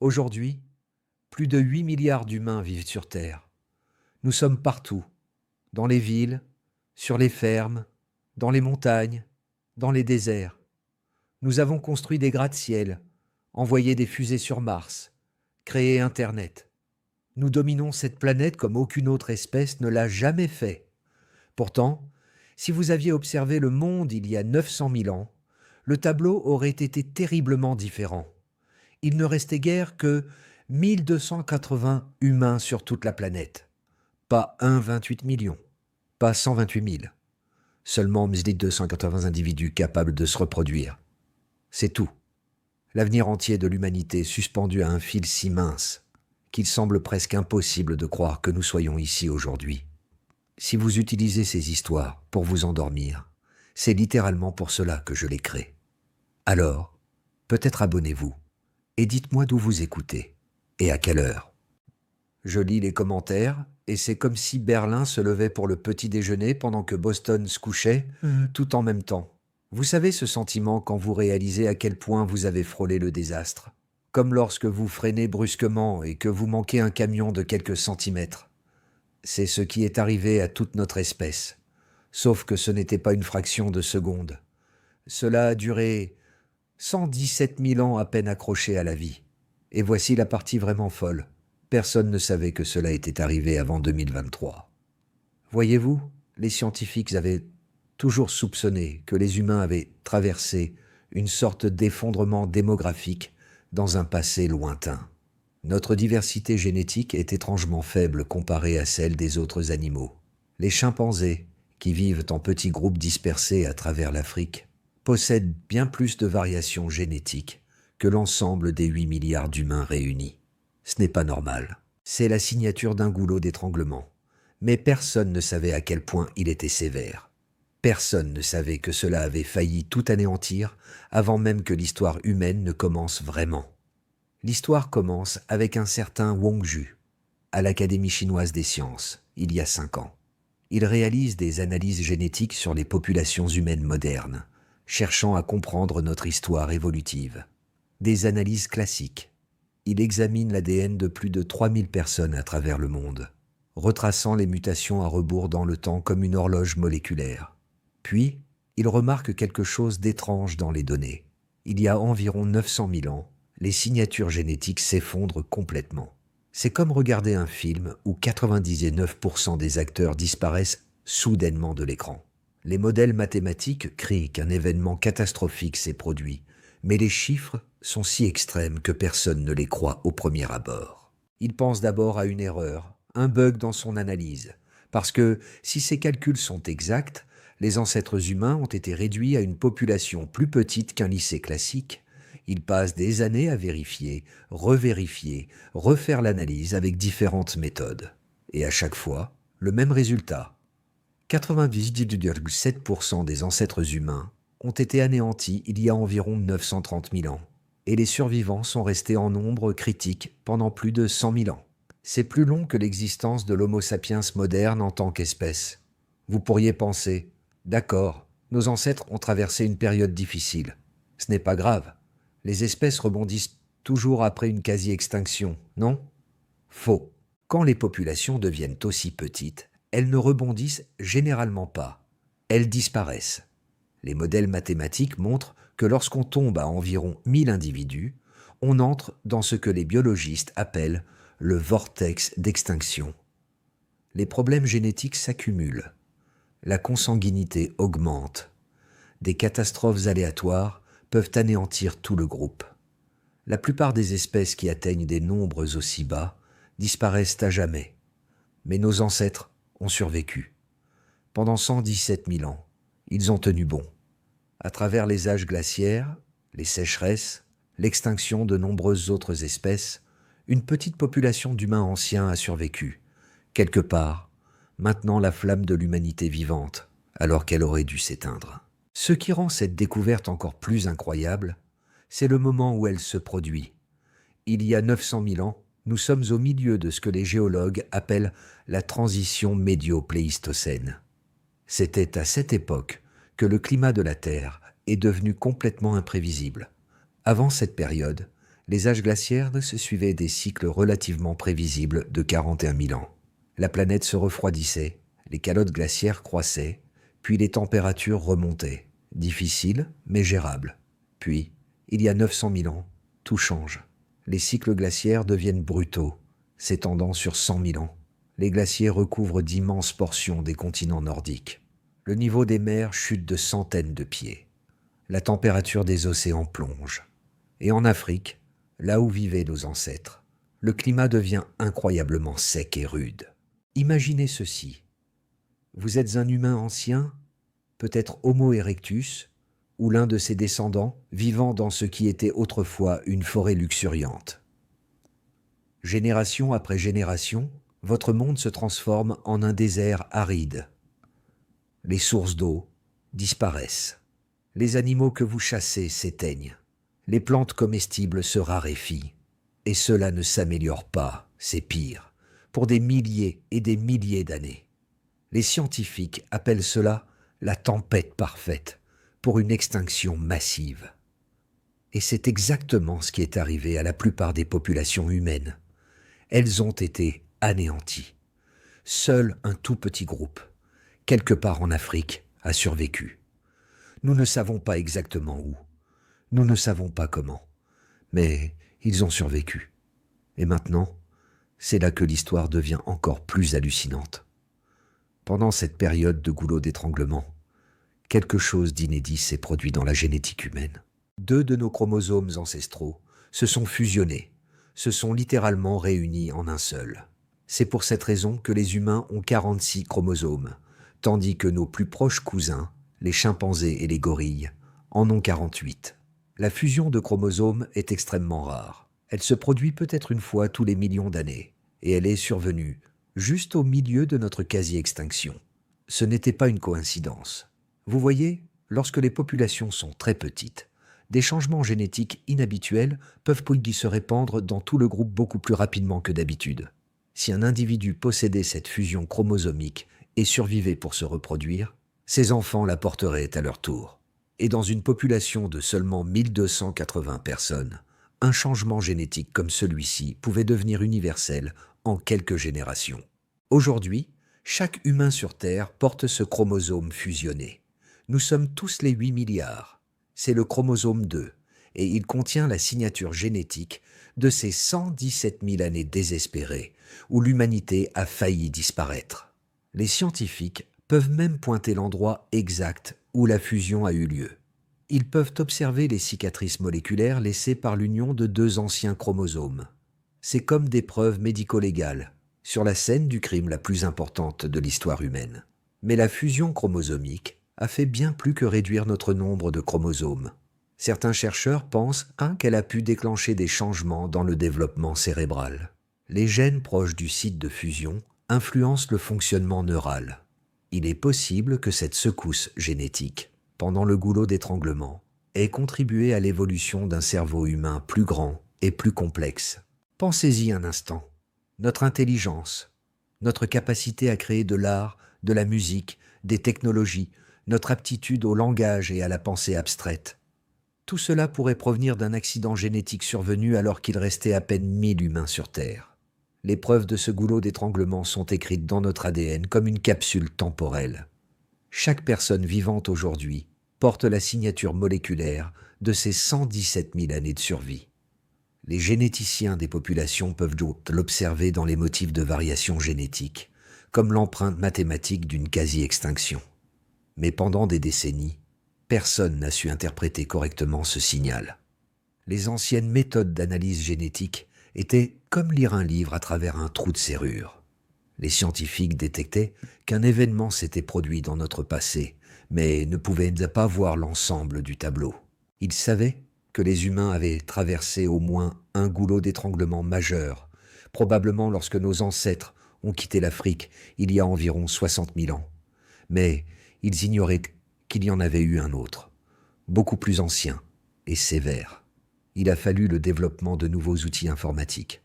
Aujourd'hui, plus de 8 milliards d'humains vivent sur Terre. Nous sommes partout, dans les villes, sur les fermes, dans les montagnes, dans les déserts. Nous avons construit des gratte-ciel, envoyé des fusées sur Mars, créé Internet. Nous dominons cette planète comme aucune autre espèce ne l'a jamais fait. Pourtant, si vous aviez observé le monde il y a 900 000 ans, le tableau aurait été terriblement différent. Il ne restait guère que 1280 humains sur toute la planète. Pas 1,28 million, pas 128 000. Seulement 1280 individus capables de se reproduire. C'est tout. L'avenir entier de l'humanité suspendu à un fil si mince qu'il semble presque impossible de croire que nous soyons ici aujourd'hui. Si vous utilisez ces histoires pour vous endormir, c'est littéralement pour cela que je les crée. Alors, peut-être abonnez-vous et dites-moi d'où vous écoutez et à quelle heure. Je lis les commentaires et c'est comme si Berlin se levait pour le petit déjeuner pendant que Boston se couchait, tout en même temps. Vous savez ce sentiment quand vous réalisez à quel point vous avez frôlé le désastre, comme lorsque vous freinez brusquement et que vous manquez un camion de quelques centimètres. C'est ce qui est arrivé à toute notre espèce, sauf que ce n'était pas une fraction de seconde. Cela a duré 117 000 ans à peine accrochés à la vie. Et voici la partie vraiment folle. Personne ne savait que cela était arrivé avant 2023. Voyez-vous, les scientifiques avaient toujours soupçonné que les humains avaient traversé une sorte d'effondrement démographique dans un passé lointain. Notre diversité génétique est étrangement faible comparée à celle des autres animaux. Les chimpanzés, qui vivent en petits groupes dispersés à travers l'Afrique, possèdent bien plus de variations génétiques que l'ensemble des 8 milliards d'humains réunis. Ce n'est pas normal. C'est la signature d'un goulot d'étranglement. Mais personne ne savait à quel point il était sévère. Personne ne savait que cela avait failli tout anéantir avant même que l'histoire humaine ne commence vraiment. L'histoire commence avec un certain Wang Ju, à l'Académie chinoise des sciences, il y a 5 ans. Il réalise des analyses génétiques sur les populations humaines modernes, cherchant à comprendre notre histoire évolutive. Des analyses classiques. Il examine l'ADN de plus de 3000 personnes à travers le monde, retraçant les mutations à rebours dans le temps comme une horloge moléculaire. Puis, il remarque quelque chose d'étrange dans les données. Il y a environ 900 000 ans, les signatures génétiques s'effondrent complètement. C'est comme regarder un film où 99% des acteurs disparaissent soudainement de l'écran. Les modèles mathématiques crient qu'un événement catastrophique s'est produit, mais les chiffres sont si extrêmes que personne ne les croit au premier abord. Il pense d'abord à une erreur, un bug dans son analyse, parce que si ces calculs sont exacts, les ancêtres humains ont été réduits à une population plus petite qu'un lycée classique. Il passe des années à vérifier, revérifier, refaire l'analyse avec différentes méthodes. Et à chaque fois, le même résultat. 98,7% des ancêtres humains ont été anéantis il y a environ 930 000 ans. Et les survivants sont restés en nombre critique pendant plus de 100 000 ans. C'est plus long que l'existence de l'Homo sapiens moderne en tant qu'espèce. Vous pourriez penser, d'accord, nos ancêtres ont traversé une période difficile. Ce n'est pas grave. Les espèces rebondissent toujours après une quasi-extinction, non? Faux. Quand les populations deviennent aussi petites, elles ne rebondissent généralement pas. Elles disparaissent. Les modèles mathématiques montrent que lorsqu'on tombe à environ 1000 individus, on entre dans ce que les biologistes appellent le vortex d'extinction. Les problèmes génétiques s'accumulent. La consanguinité augmente. Des catastrophes aléatoires peuvent anéantir tout le groupe. La plupart des espèces qui atteignent des nombres aussi bas disparaissent à jamais. Mais nos ancêtres ont survécu. Pendant 117 000 ans, ils ont tenu bon. À travers les âges glaciaires, les sécheresses, l'extinction de nombreuses autres espèces, une petite population d'humains anciens a survécu. Quelque part, maintenant la flamme de l'humanité vivante, alors qu'elle aurait dû s'éteindre. Ce qui rend cette découverte encore plus incroyable, c'est le moment où elle se produit. Il y a 900 000 ans, nous sommes au milieu de ce que les géologues appellent la transition médio-pléistocène. C'était à cette époque que le climat de la Terre est devenu complètement imprévisible. Avant cette période, Les âges glaciaires se suivaient des cycles relativement prévisibles de 41 000 ans. La planète se refroidissait, les calottes glaciaires croissaient, puis les températures remontaient. Difficile, mais gérable. Puis, il y a 900 000 ans, tout change. Les cycles glaciaires deviennent brutaux, s'étendant sur 100 000 ans. Les glaciers recouvrent d'immenses portions des continents nordiques. Le niveau des mers chute de centaines de pieds. La température des océans plonge. Et en Afrique, là où vivaient nos ancêtres, le climat devient incroyablement sec et rude. Imaginez ceci. Vous êtes un humain ancien, peut-être Homo erectus, ou l'un de ses descendants vivant dans ce qui était autrefois une forêt luxuriante. Génération après génération, votre monde se transforme en un désert aride. Les sources d'eau disparaissent. Les animaux que vous chassez s'éteignent. Les plantes comestibles se raréfient. Et cela ne s'améliore pas, c'est pire, pour des milliers et des milliers d'années. Les scientifiques appellent cela la tempête parfaite pour une extinction massive. Et c'est exactement ce qui est arrivé à la plupart des populations humaines. Elles ont été anéanties. Seul un tout petit groupe, quelque part en Afrique, a survécu. Nous ne savons pas exactement où. Nous ne savons pas comment. Mais ils ont survécu. Et maintenant, c'est là que l'histoire devient encore plus hallucinante. Pendant cette période de goulot d'étranglement, quelque chose d'inédit s'est produit dans la génétique humaine. 2 de nos chromosomes ancestraux se sont fusionnés, se sont littéralement réunis en un seul. C'est pour cette raison que les humains ont 46 chromosomes, tandis que nos plus proches cousins, les chimpanzés et les gorilles, en ont 48. La fusion de chromosomes est extrêmement rare. Elle se produit peut-être une fois tous les millions d'années, et elle est survenue juste au milieu de notre quasi-extinction. Ce n'était pas une coïncidence. Vous voyez, lorsque les populations sont très petites, des changements génétiques inhabituels peuvent se répandre dans tout le groupe beaucoup plus rapidement que d'habitude. Si un individu possédait cette fusion chromosomique et survivait pour se reproduire, ses enfants la porteraient à leur tour. Et dans une population de seulement 1280 personnes, un changement génétique comme celui-ci pouvait devenir universel en quelques générations. Aujourd'hui, chaque humain sur Terre porte ce chromosome fusionné. Nous sommes tous les 8 milliards. C'est le chromosome 2, et il contient la signature génétique de ces 117 000 années désespérées où l'humanité a failli disparaître. Les scientifiques peuvent même pointer l'endroit exact où la fusion a eu lieu. Ils peuvent observer les cicatrices moléculaires laissées par l'union de 2 anciens chromosomes. C'est comme des preuves médico-légales sur la scène du crime la plus importante de l'histoire humaine. Mais la fusion chromosomique a fait bien plus que réduire notre nombre de chromosomes. Certains chercheurs pensent qu'elle a pu déclencher des changements dans le développement cérébral. Les gènes proches du site de fusion influencent le fonctionnement neural. Il est possible que cette secousse génétique, pendant le goulot d'étranglement, ait contribué à l'évolution d'un cerveau humain plus grand et plus complexe. Pensez-y un instant. Notre intelligence, notre capacité à créer de l'art, de la musique, des technologies, notre aptitude au langage et à la pensée abstraite. Tout cela pourrait provenir d'un accident génétique survenu alors qu'il restait à peine 1000 humains sur Terre. Les preuves de ce goulot d'étranglement sont écrites dans notre ADN comme une capsule temporelle. Chaque personne vivante aujourd'hui porte la signature moléculaire de ces 117 000 années de survie. Les généticiens des populations peuvent donc l'observer dans les motifs de variation génétique, comme l'empreinte mathématique d'une quasi-extinction. Mais pendant des décennies, personne n'a su interpréter correctement ce signal. Les anciennes méthodes d'analyse génétique étaient comme lire un livre à travers un trou de serrure. Les scientifiques détectaient qu'un événement s'était produit dans notre passé, mais ne pouvaient pas voir l'ensemble du tableau. Ils savaient que les humains avaient traversé au moins un goulot d'étranglement majeur, probablement lorsque nos ancêtres ont quitté l'Afrique il y a environ 60 000 ans. Mais ils ignoraient qu'il y en avait eu un autre, beaucoup plus ancien et sévère. Il a fallu le développement de nouveaux outils informatiques,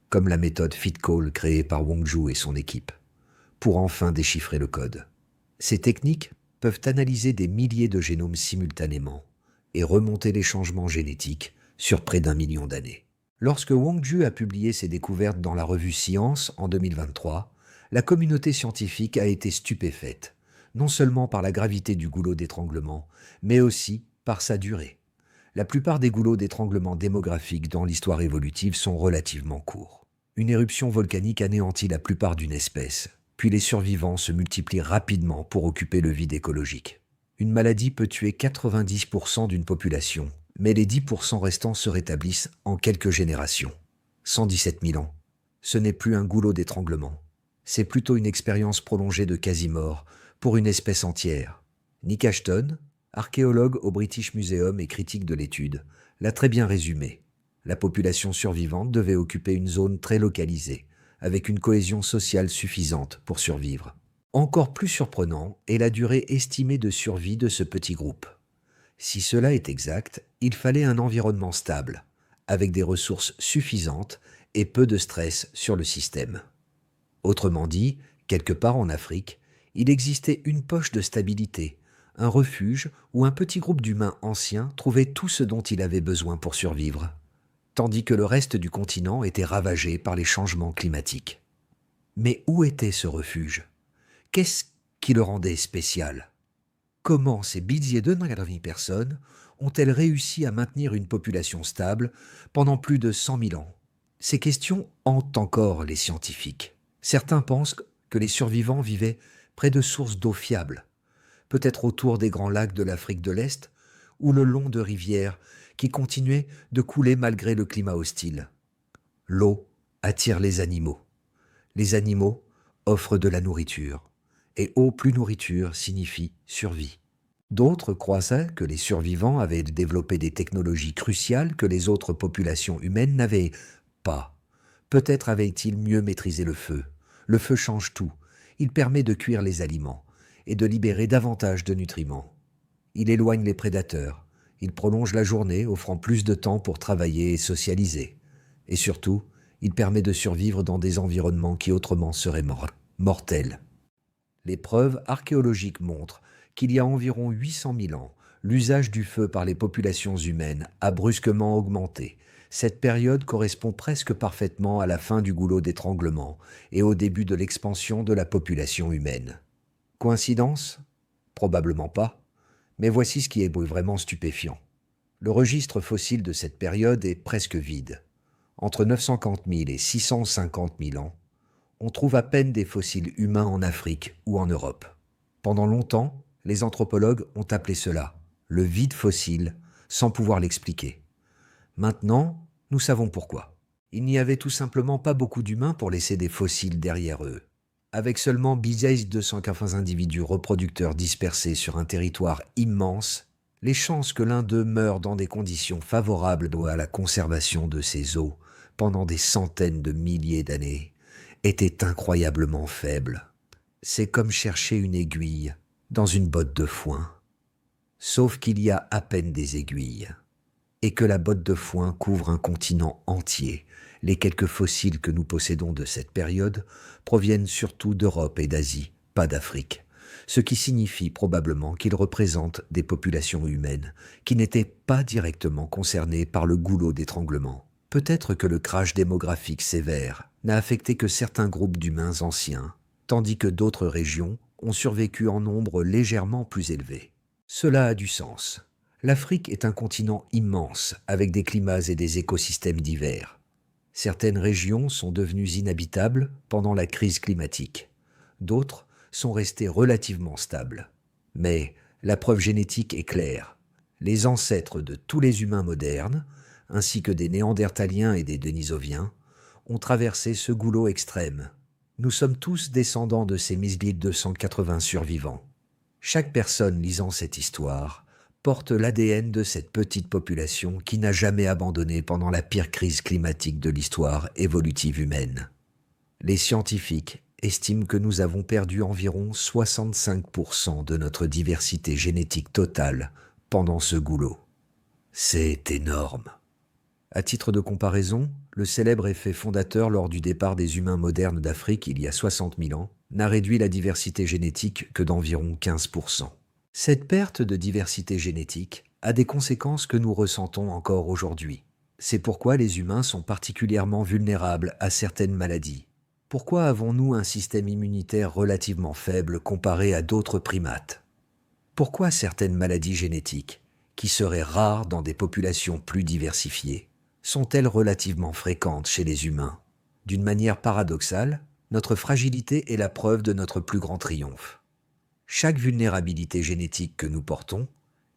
comme la méthode FitCall créée par Wang Zhu et son équipe, pour enfin déchiffrer le code. Ces techniques peuvent analyser des milliers de génomes simultanément et remonter les changements génétiques sur près d'1 million d'années. Lorsque Wang Ju a publié ses découvertes dans la revue Science en 2023, la communauté scientifique a été stupéfaite, non seulement par la gravité du goulot d'étranglement, mais aussi par sa durée. La plupart des goulots d'étranglement démographiques dans l'histoire évolutive sont relativement courts. Une éruption volcanique anéantit la plupart d'une espèce, puis les survivants se multiplient rapidement pour occuper le vide écologique. Une maladie peut tuer 90% d'une population, mais les 10% restants se rétablissent en quelques générations. 117 000 ans. Ce n'est plus un goulot d'étranglement. C'est plutôt une expérience prolongée de quasi-mort pour une espèce entière. Nick Ashton, archéologue au British Museum et critique de l'étude, l'a très bien résumé. La population survivante devait occuper une zone très localisée, avec une cohésion sociale suffisante pour survivre. Encore plus surprenant est la durée estimée de survie de ce petit groupe. Si cela est exact, il fallait un environnement stable, avec des ressources suffisantes et peu de stress sur le système. Autrement dit, quelque part en Afrique, il existait une poche de stabilité, un refuge où un petit groupe d'humains anciens trouvait tout ce dont il avait besoin pour survivre, tandis que le reste du continent était ravagé par les changements climatiques. Mais où était ce refuge ? Qu'est-ce qui le rendait spécial ? Comment ces milliers de personnes ont-elles réussi à maintenir une population stable pendant plus de 100 000 ans ? Ces questions hantent encore les scientifiques. Certains pensent que les survivants vivaient près de sources d'eau fiables, peut-être autour des grands lacs de l'Afrique de l'Est ou le long de rivières qui continuaient de couler malgré le climat hostile. L'eau attire les animaux. Les animaux offrent de la nourriture. Et eau plus nourriture signifie survie. D'autres croyaient que les survivants avaient développé des technologies cruciales que les autres populations humaines n'avaient pas. Peut-être avaient-ils mieux maîtrisé le feu. Le feu change tout. Il permet de cuire les aliments et de libérer davantage de nutriments. Il éloigne les prédateurs. Il prolonge la journée, offrant plus de temps pour travailler et socialiser. Et surtout, il permet de survivre dans des environnements qui autrement seraient mortels. Les preuves archéologiques montrent qu'il y a environ 800 000 ans, l'usage du feu par les populations humaines a brusquement augmenté. Cette période correspond presque parfaitement à la fin du goulot d'étranglement et au début de l'expansion de la population humaine. Coïncidence ? Probablement pas, mais voici ce qui est vraiment stupéfiant. Le registre fossile de cette période est presque vide. Entre 950 000 et 650 000 ans, on trouve à peine des fossiles humains en Afrique ou en Europe. Pendant longtemps, les anthropologues ont appelé cela le vide fossile, sans pouvoir l'expliquer. Maintenant, nous savons pourquoi. Il n'y avait tout simplement pas beaucoup d'humains pour laisser des fossiles derrière eux. Avec seulement 280 individus reproducteurs dispersés sur un territoire immense, les chances que l'un d'eux meure dans des conditions favorables à la conservation de ses os pendant des centaines de milliers d'années était incroyablement faible. C'est comme chercher une aiguille dans une botte de foin. Sauf qu'il y a à peine des aiguilles, et que la botte de foin couvre un continent entier. Les quelques fossiles que nous possédons de cette période proviennent surtout d'Europe et d'Asie, pas d'Afrique, ce qui signifie probablement qu'ils représentent des populations humaines qui n'étaient pas directement concernées par le goulot d'étranglement. Peut-être que le crash démographique sévère n'a affecté que certains groupes d'humains anciens, tandis que d'autres régions ont survécu en nombre légèrement plus élevé. Cela a du sens. L'Afrique est un continent immense, avec des climats et des écosystèmes divers. Certaines régions sont devenues inhabitables pendant la crise climatique. D'autres sont restées relativement stables. Mais la preuve génétique est claire. Les ancêtres de tous les humains modernes, ainsi que des Néandertaliens et des Denisoviens, ont traversé ce goulot extrême. Nous sommes tous descendants de ces 1280 survivants. Chaque personne lisant cette histoire porte l'ADN de cette petite population qui n'a jamais abandonné pendant la pire crise climatique de l'histoire évolutive humaine. Les scientifiques estiment que nous avons perdu environ 65% de notre diversité génétique totale pendant ce goulot. C'est énorme. À titre de comparaison, le célèbre effet fondateur lors du départ des humains modernes d'Afrique il y a 60 000 ans n'a réduit la diversité génétique que d'environ 15%. Cette perte de diversité génétique a des conséquences que nous ressentons encore aujourd'hui. C'est pourquoi les humains sont particulièrement vulnérables à certaines maladies. Pourquoi avons-nous un système immunitaire relativement faible comparé à d'autres primates? Pourquoi certaines maladies génétiques, qui seraient rares dans des populations plus diversifiées, sont-elles relativement fréquentes chez les humains? D'une manière paradoxale, notre fragilité est la preuve de notre plus grand triomphe. Chaque vulnérabilité génétique que nous portons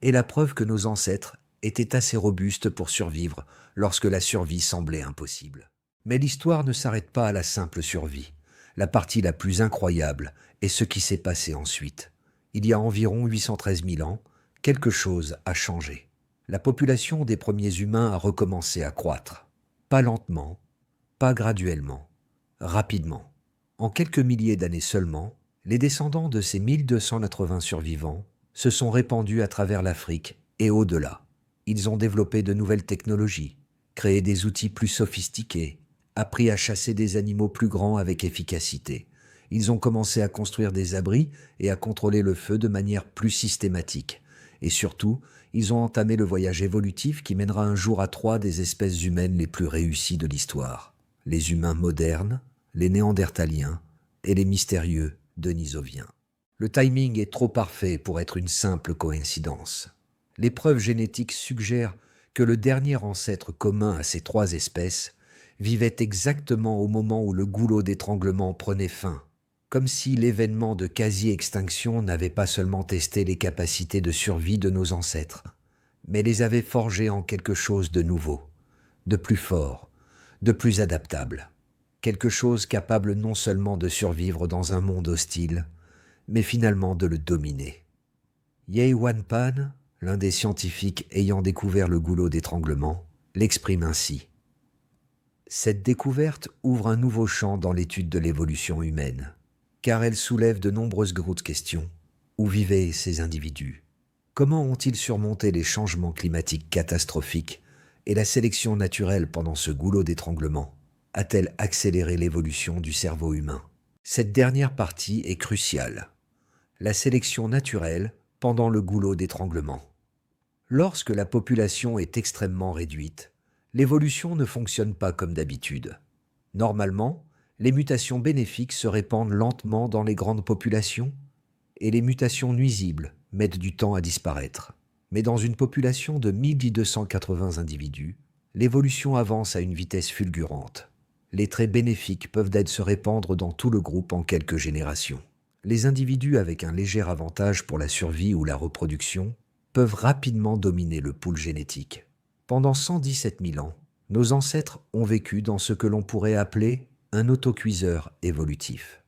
est la preuve que nos ancêtres étaient assez robustes pour survivre lorsque la survie semblait impossible. Mais l'histoire ne s'arrête pas à la simple survie. La partie la plus incroyable est ce qui s'est passé ensuite. Il y a environ 813 000 ans, quelque chose a changé. La population des premiers humains a recommencé à croître. Pas lentement, pas graduellement, rapidement. En quelques milliers d'années seulement, les descendants de ces 1280 survivants se sont répandus à travers l'Afrique et au-delà. Ils ont développé de nouvelles technologies, créé des outils plus sophistiqués, appris à chasser des animaux plus grands avec efficacité. Ils ont commencé à construire des abris et à contrôler le feu de manière plus systématique. Et surtout, ils ont entamé le voyage évolutif qui mènera un jour à trois des espèces humaines les plus réussies de l'histoire. Les humains modernes, les néandertaliens et les mystérieux denisoviens. Le timing est trop parfait pour être une simple coïncidence. Les preuves génétiques suggèrent que le dernier ancêtre commun à ces trois espèces vivait exactement au moment où le goulot d'étranglement prenait fin, comme si l'événement de quasi-extinction n'avait pas seulement testé les capacités de survie de nos ancêtres, mais les avait forgés en quelque chose de nouveau, de plus fort, de plus adaptable, quelque chose capable non seulement de survivre dans un monde hostile, mais finalement de le dominer. Ye Wanpan, l'un des scientifiques ayant découvert le goulot d'étranglement, l'exprime ainsi. Cette découverte ouvre un nouveau champ dans l'étude de l'évolution humaine, car elle soulève de nombreuses grosses questions. Où vivaient ces individus? Comment ont-ils surmonté les changements climatiques catastrophiques et la sélection naturelle pendant ce goulot d'étranglement a-t-elle accéléré l'évolution du cerveau humain? Cette dernière partie est cruciale. La sélection naturelle pendant le goulot d'étranglement. Lorsque la population est extrêmement réduite, l'évolution ne fonctionne pas comme d'habitude. Normalement, les mutations bénéfiques se répandent lentement dans les grandes populations et les mutations nuisibles mettent du temps à disparaître. Mais dans une population de 1280 individus, l'évolution avance à une vitesse fulgurante. Les traits bénéfiques peuvent se répandre dans tout le groupe en quelques générations. Les individus avec un léger avantage pour la survie ou la reproduction peuvent rapidement dominer le pool génétique. Pendant 117 000 ans, nos ancêtres ont vécu dans ce que l'on pourrait appeler un autocuiseur évolutif.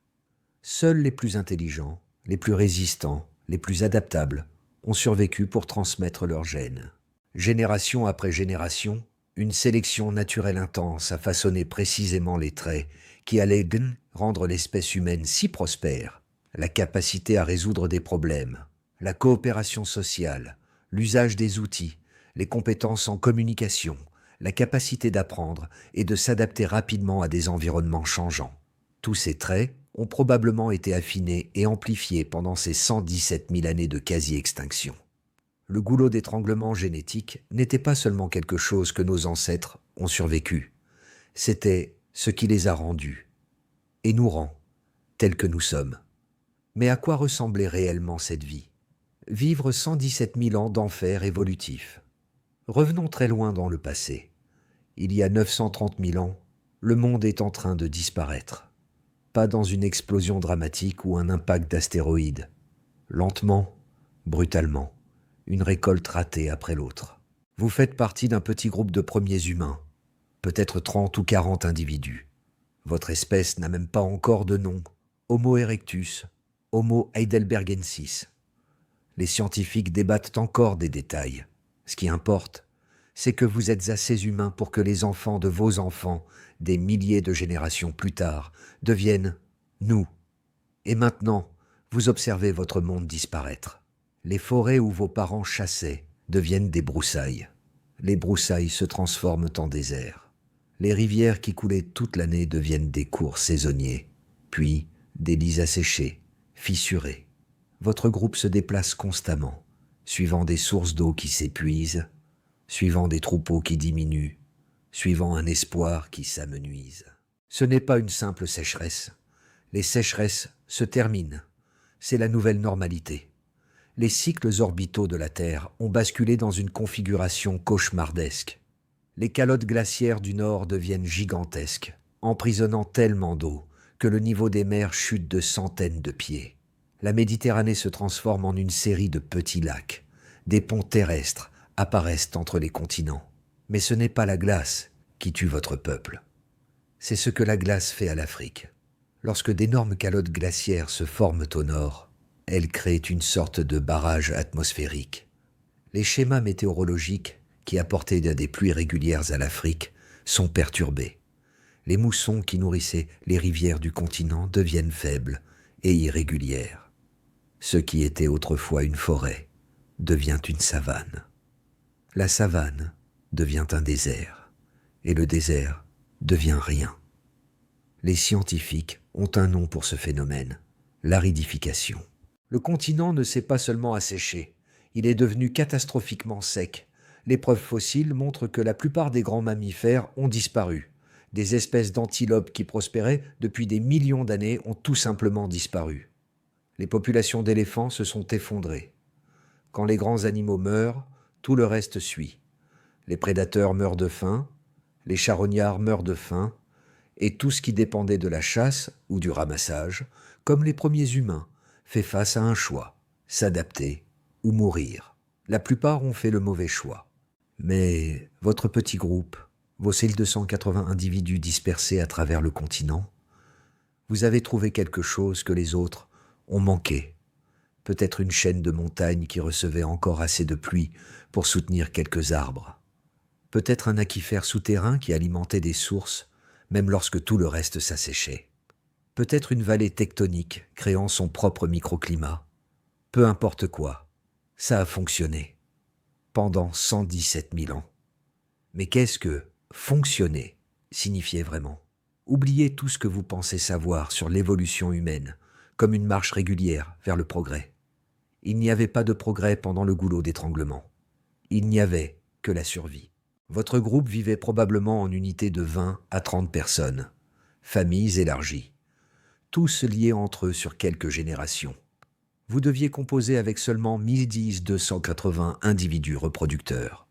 Seuls les plus intelligents, les plus résistants, les plus adaptables ont survécu pour transmettre leurs gènes. Génération après génération, une sélection naturelle intense a façonné précisément les traits qui allaient rendre l'espèce humaine si prospère, la capacité à résoudre des problèmes, la coopération sociale, l'usage des outils, les compétences en communication, la capacité d'apprendre et de s'adapter rapidement à des environnements changeants. Tous ces traits ont probablement été affinés et amplifiés pendant ces 117 000 années de quasi-extinction. Le goulot d'étranglement génétique n'était pas seulement quelque chose que nos ancêtres ont survécu, c'était ce qui les a rendus, et nous rend, tels que nous sommes. Mais à quoi ressemblait réellement cette vie? Vivre 117 000 ans d'enfer évolutif. Revenons très loin dans le passé. Il y a 930 000 ans, le monde est en train de disparaître. Pas dans une explosion dramatique ou un impact d'astéroïdes. Lentement, brutalement, une récolte ratée après l'autre. Vous faites partie d'un petit groupe de premiers humains, peut-être 30 ou 40 individus. Votre espèce n'a même pas encore de nom. Homo erectus, Homo heidelbergensis. Les scientifiques débattent encore des détails. Ce qui importe, c'est que vous êtes assez humain pour que les enfants de vos enfants, des milliers de générations plus tard, deviennent nous. Et maintenant, vous observez votre monde disparaître. Les forêts où vos parents chassaient deviennent des broussailles. Les broussailles se transforment en désert. Les rivières qui coulaient toute l'année deviennent des cours saisonniers, puis des lits asséchés, fissurés. Votre groupe se déplace constamment, suivant des sources d'eau qui s'épuisent, suivant des troupeaux qui diminuent, suivant un espoir qui s'amenuise. Ce n'est pas une simple sécheresse. Les sécheresses se terminent. C'est la nouvelle normalité. Les cycles orbitaux de la Terre ont basculé dans une configuration cauchemardesque. Les calottes glaciaires du Nord deviennent gigantesques, emprisonnant tellement d'eau que le niveau des mers chute de centaines de pieds. La Méditerranée se transforme en une série de petits lacs. Des ponts terrestres apparaissent entre les continents. Mais ce n'est pas la glace qui tue votre peuple. C'est ce que la glace fait à l'Afrique. Lorsque d'énormes calottes glaciaires se forment au nord, elles créent une sorte de barrage atmosphérique. Les schémas météorologiques qui apportaient des pluies régulières à l'Afrique sont perturbés. Les moussons qui nourrissaient les rivières du continent deviennent faibles et irrégulières. Ce qui était autrefois une forêt devient une savane. La savane devient un désert, et le désert devient rien. Les scientifiques ont un nom pour ce phénomène, l'aridification. Le continent ne s'est pas seulement asséché, il est devenu catastrophiquement sec. Les preuves fossiles montrent que la plupart des grands mammifères ont disparu. Des espèces d'antilopes qui prospéraient depuis des millions d'années ont tout simplement disparu. Les populations d'éléphants se sont effondrées. Quand les grands animaux meurent, tout le reste suit. Les prédateurs meurent de faim, les charognards meurent de faim, et tout ce qui dépendait de la chasse ou du ramassage, comme les premiers humains, fait face à un choix, s'adapter ou mourir. La plupart ont fait le mauvais choix. Mais votre petit groupe, vos 1280 individus dispersés à travers le continent, vous avez trouvé quelque chose que les autres ont manqué. Peut-être une chaîne de montagnes qui recevait encore assez de pluie pour soutenir quelques arbres. Peut-être un aquifère souterrain qui alimentait des sources, même lorsque tout le reste s'asséchait. Peut-être une vallée tectonique créant son propre microclimat. Peu importe quoi, ça a fonctionné. Pendant 117 000 ans. Mais qu'est-ce que « fonctionner » signifiait vraiment? Oubliez tout ce que vous pensez savoir sur l'évolution humaine, comme une marche régulière vers le progrès. Il n'y avait pas de progrès pendant le goulot d'étranglement. Il n'y avait que la survie. Votre groupe vivait probablement en unité de 20 à 30 personnes, familles élargies, tous liés entre eux sur quelques générations. Vous deviez composer avec seulement 1280 individus reproducteurs.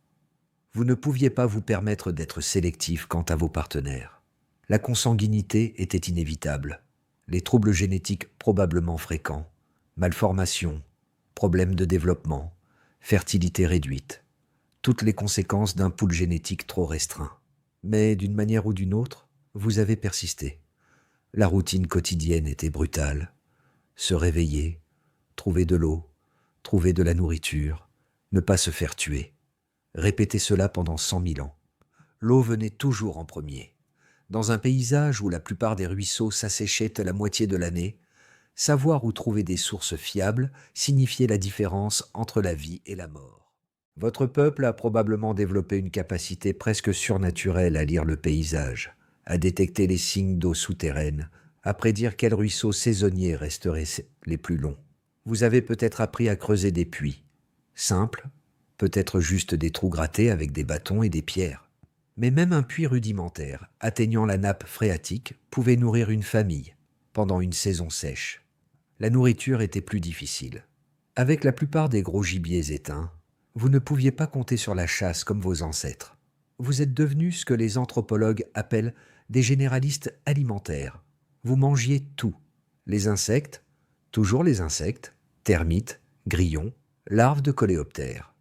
Vous ne pouviez pas vous permettre d'être sélectif quant à vos partenaires. La consanguinité était inévitable, les troubles génétiques probablement fréquents, malformations, problèmes de développement, fertilité réduite, toutes les conséquences d'un pool génétique trop restreint. Mais d'une manière ou d'une autre, vous avez persisté. La routine quotidienne était brutale. Se réveiller, trouver de l'eau, trouver de la nourriture, ne pas se faire tuer. Répétez cela pendant 100 000 ans. L'eau venait toujours en premier. Dans un paysage où la plupart des ruisseaux s'asséchaient à la moitié de l'année, savoir où trouver des sources fiables signifiait la différence entre la vie et la mort. Votre peuple a probablement développé une capacité presque surnaturelle à lire le paysage, à détecter les signes d'eau souterraine, à prédire quels ruisseaux saisonniers resteraient les plus longs. Vous avez peut-être appris à creuser des puits, simples, peut-être juste des trous grattés avec des bâtons et des pierres. Mais même un puits rudimentaire, atteignant la nappe phréatique, pouvait nourrir une famille pendant une saison sèche. La nourriture était plus difficile. Avec la plupart des gros gibiers éteints, vous ne pouviez pas compter sur la chasse comme vos ancêtres. Vous êtes devenus ce que les anthropologues appellent des généralistes alimentaires. Vous mangiez tout. Les insectes, toujours les insectes, termites, grillons, larves de coléoptères.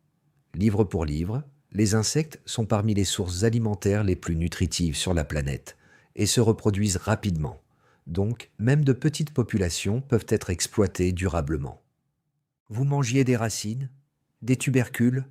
Livre pour livre, les insectes sont parmi les sources alimentaires les plus nutritives sur la planète et se reproduisent rapidement. Donc, même de petites populations peuvent être exploitées durablement. Vous mangiez des racines, des tubercules,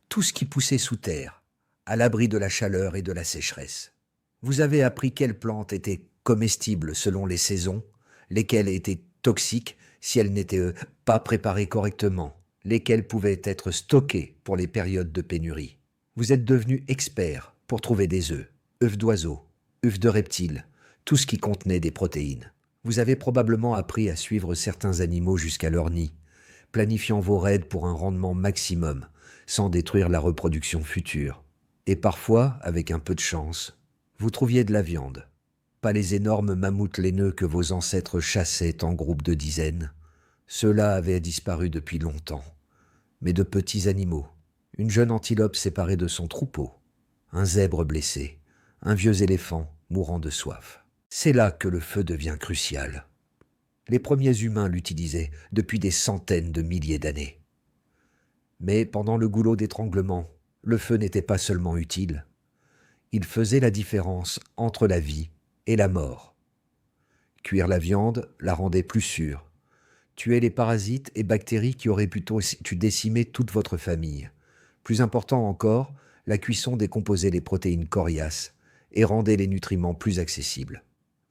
tout ce qui poussait sous terre, à l'abri de la chaleur et de la sécheresse. Vous avez appris quelles plantes étaient comestibles selon les saisons, lesquelles étaient toxiques si elles n'étaient pas préparées correctement, lesquelles pouvaient être stockées pour les périodes de pénurie. Vous êtes devenu expert pour trouver des œufs d'oiseaux, œufs de reptiles, tout ce qui contenait des protéines. Vous avez probablement appris à suivre certains animaux jusqu'à leur nid, planifiant vos raids pour un rendement maximum, sans détruire la reproduction future. Et parfois, avec un peu de chance, vous trouviez de la viande. Pas les énormes mammouths laineux que vos ancêtres chassaient en groupes de dizaines. Ceux-là avaient disparu depuis longtemps. Mais de petits animaux. Une jeune antilope séparée de son troupeau. Un zèbre blessé. Un vieux éléphant mourant de soif. C'est là que le feu devient crucial. Les premiers humains l'utilisaient depuis des centaines de milliers d'années. Mais pendant le goulot d'étranglement, le feu n'était pas seulement utile. Il faisait la différence entre la vie et la mort. Cuire la viande la rendait plus sûre. Tuer les parasites et bactéries qui auraient pu décimer toute votre famille. Plus important encore, la cuisson décomposait les protéines coriaces et rendait les nutriments plus accessibles.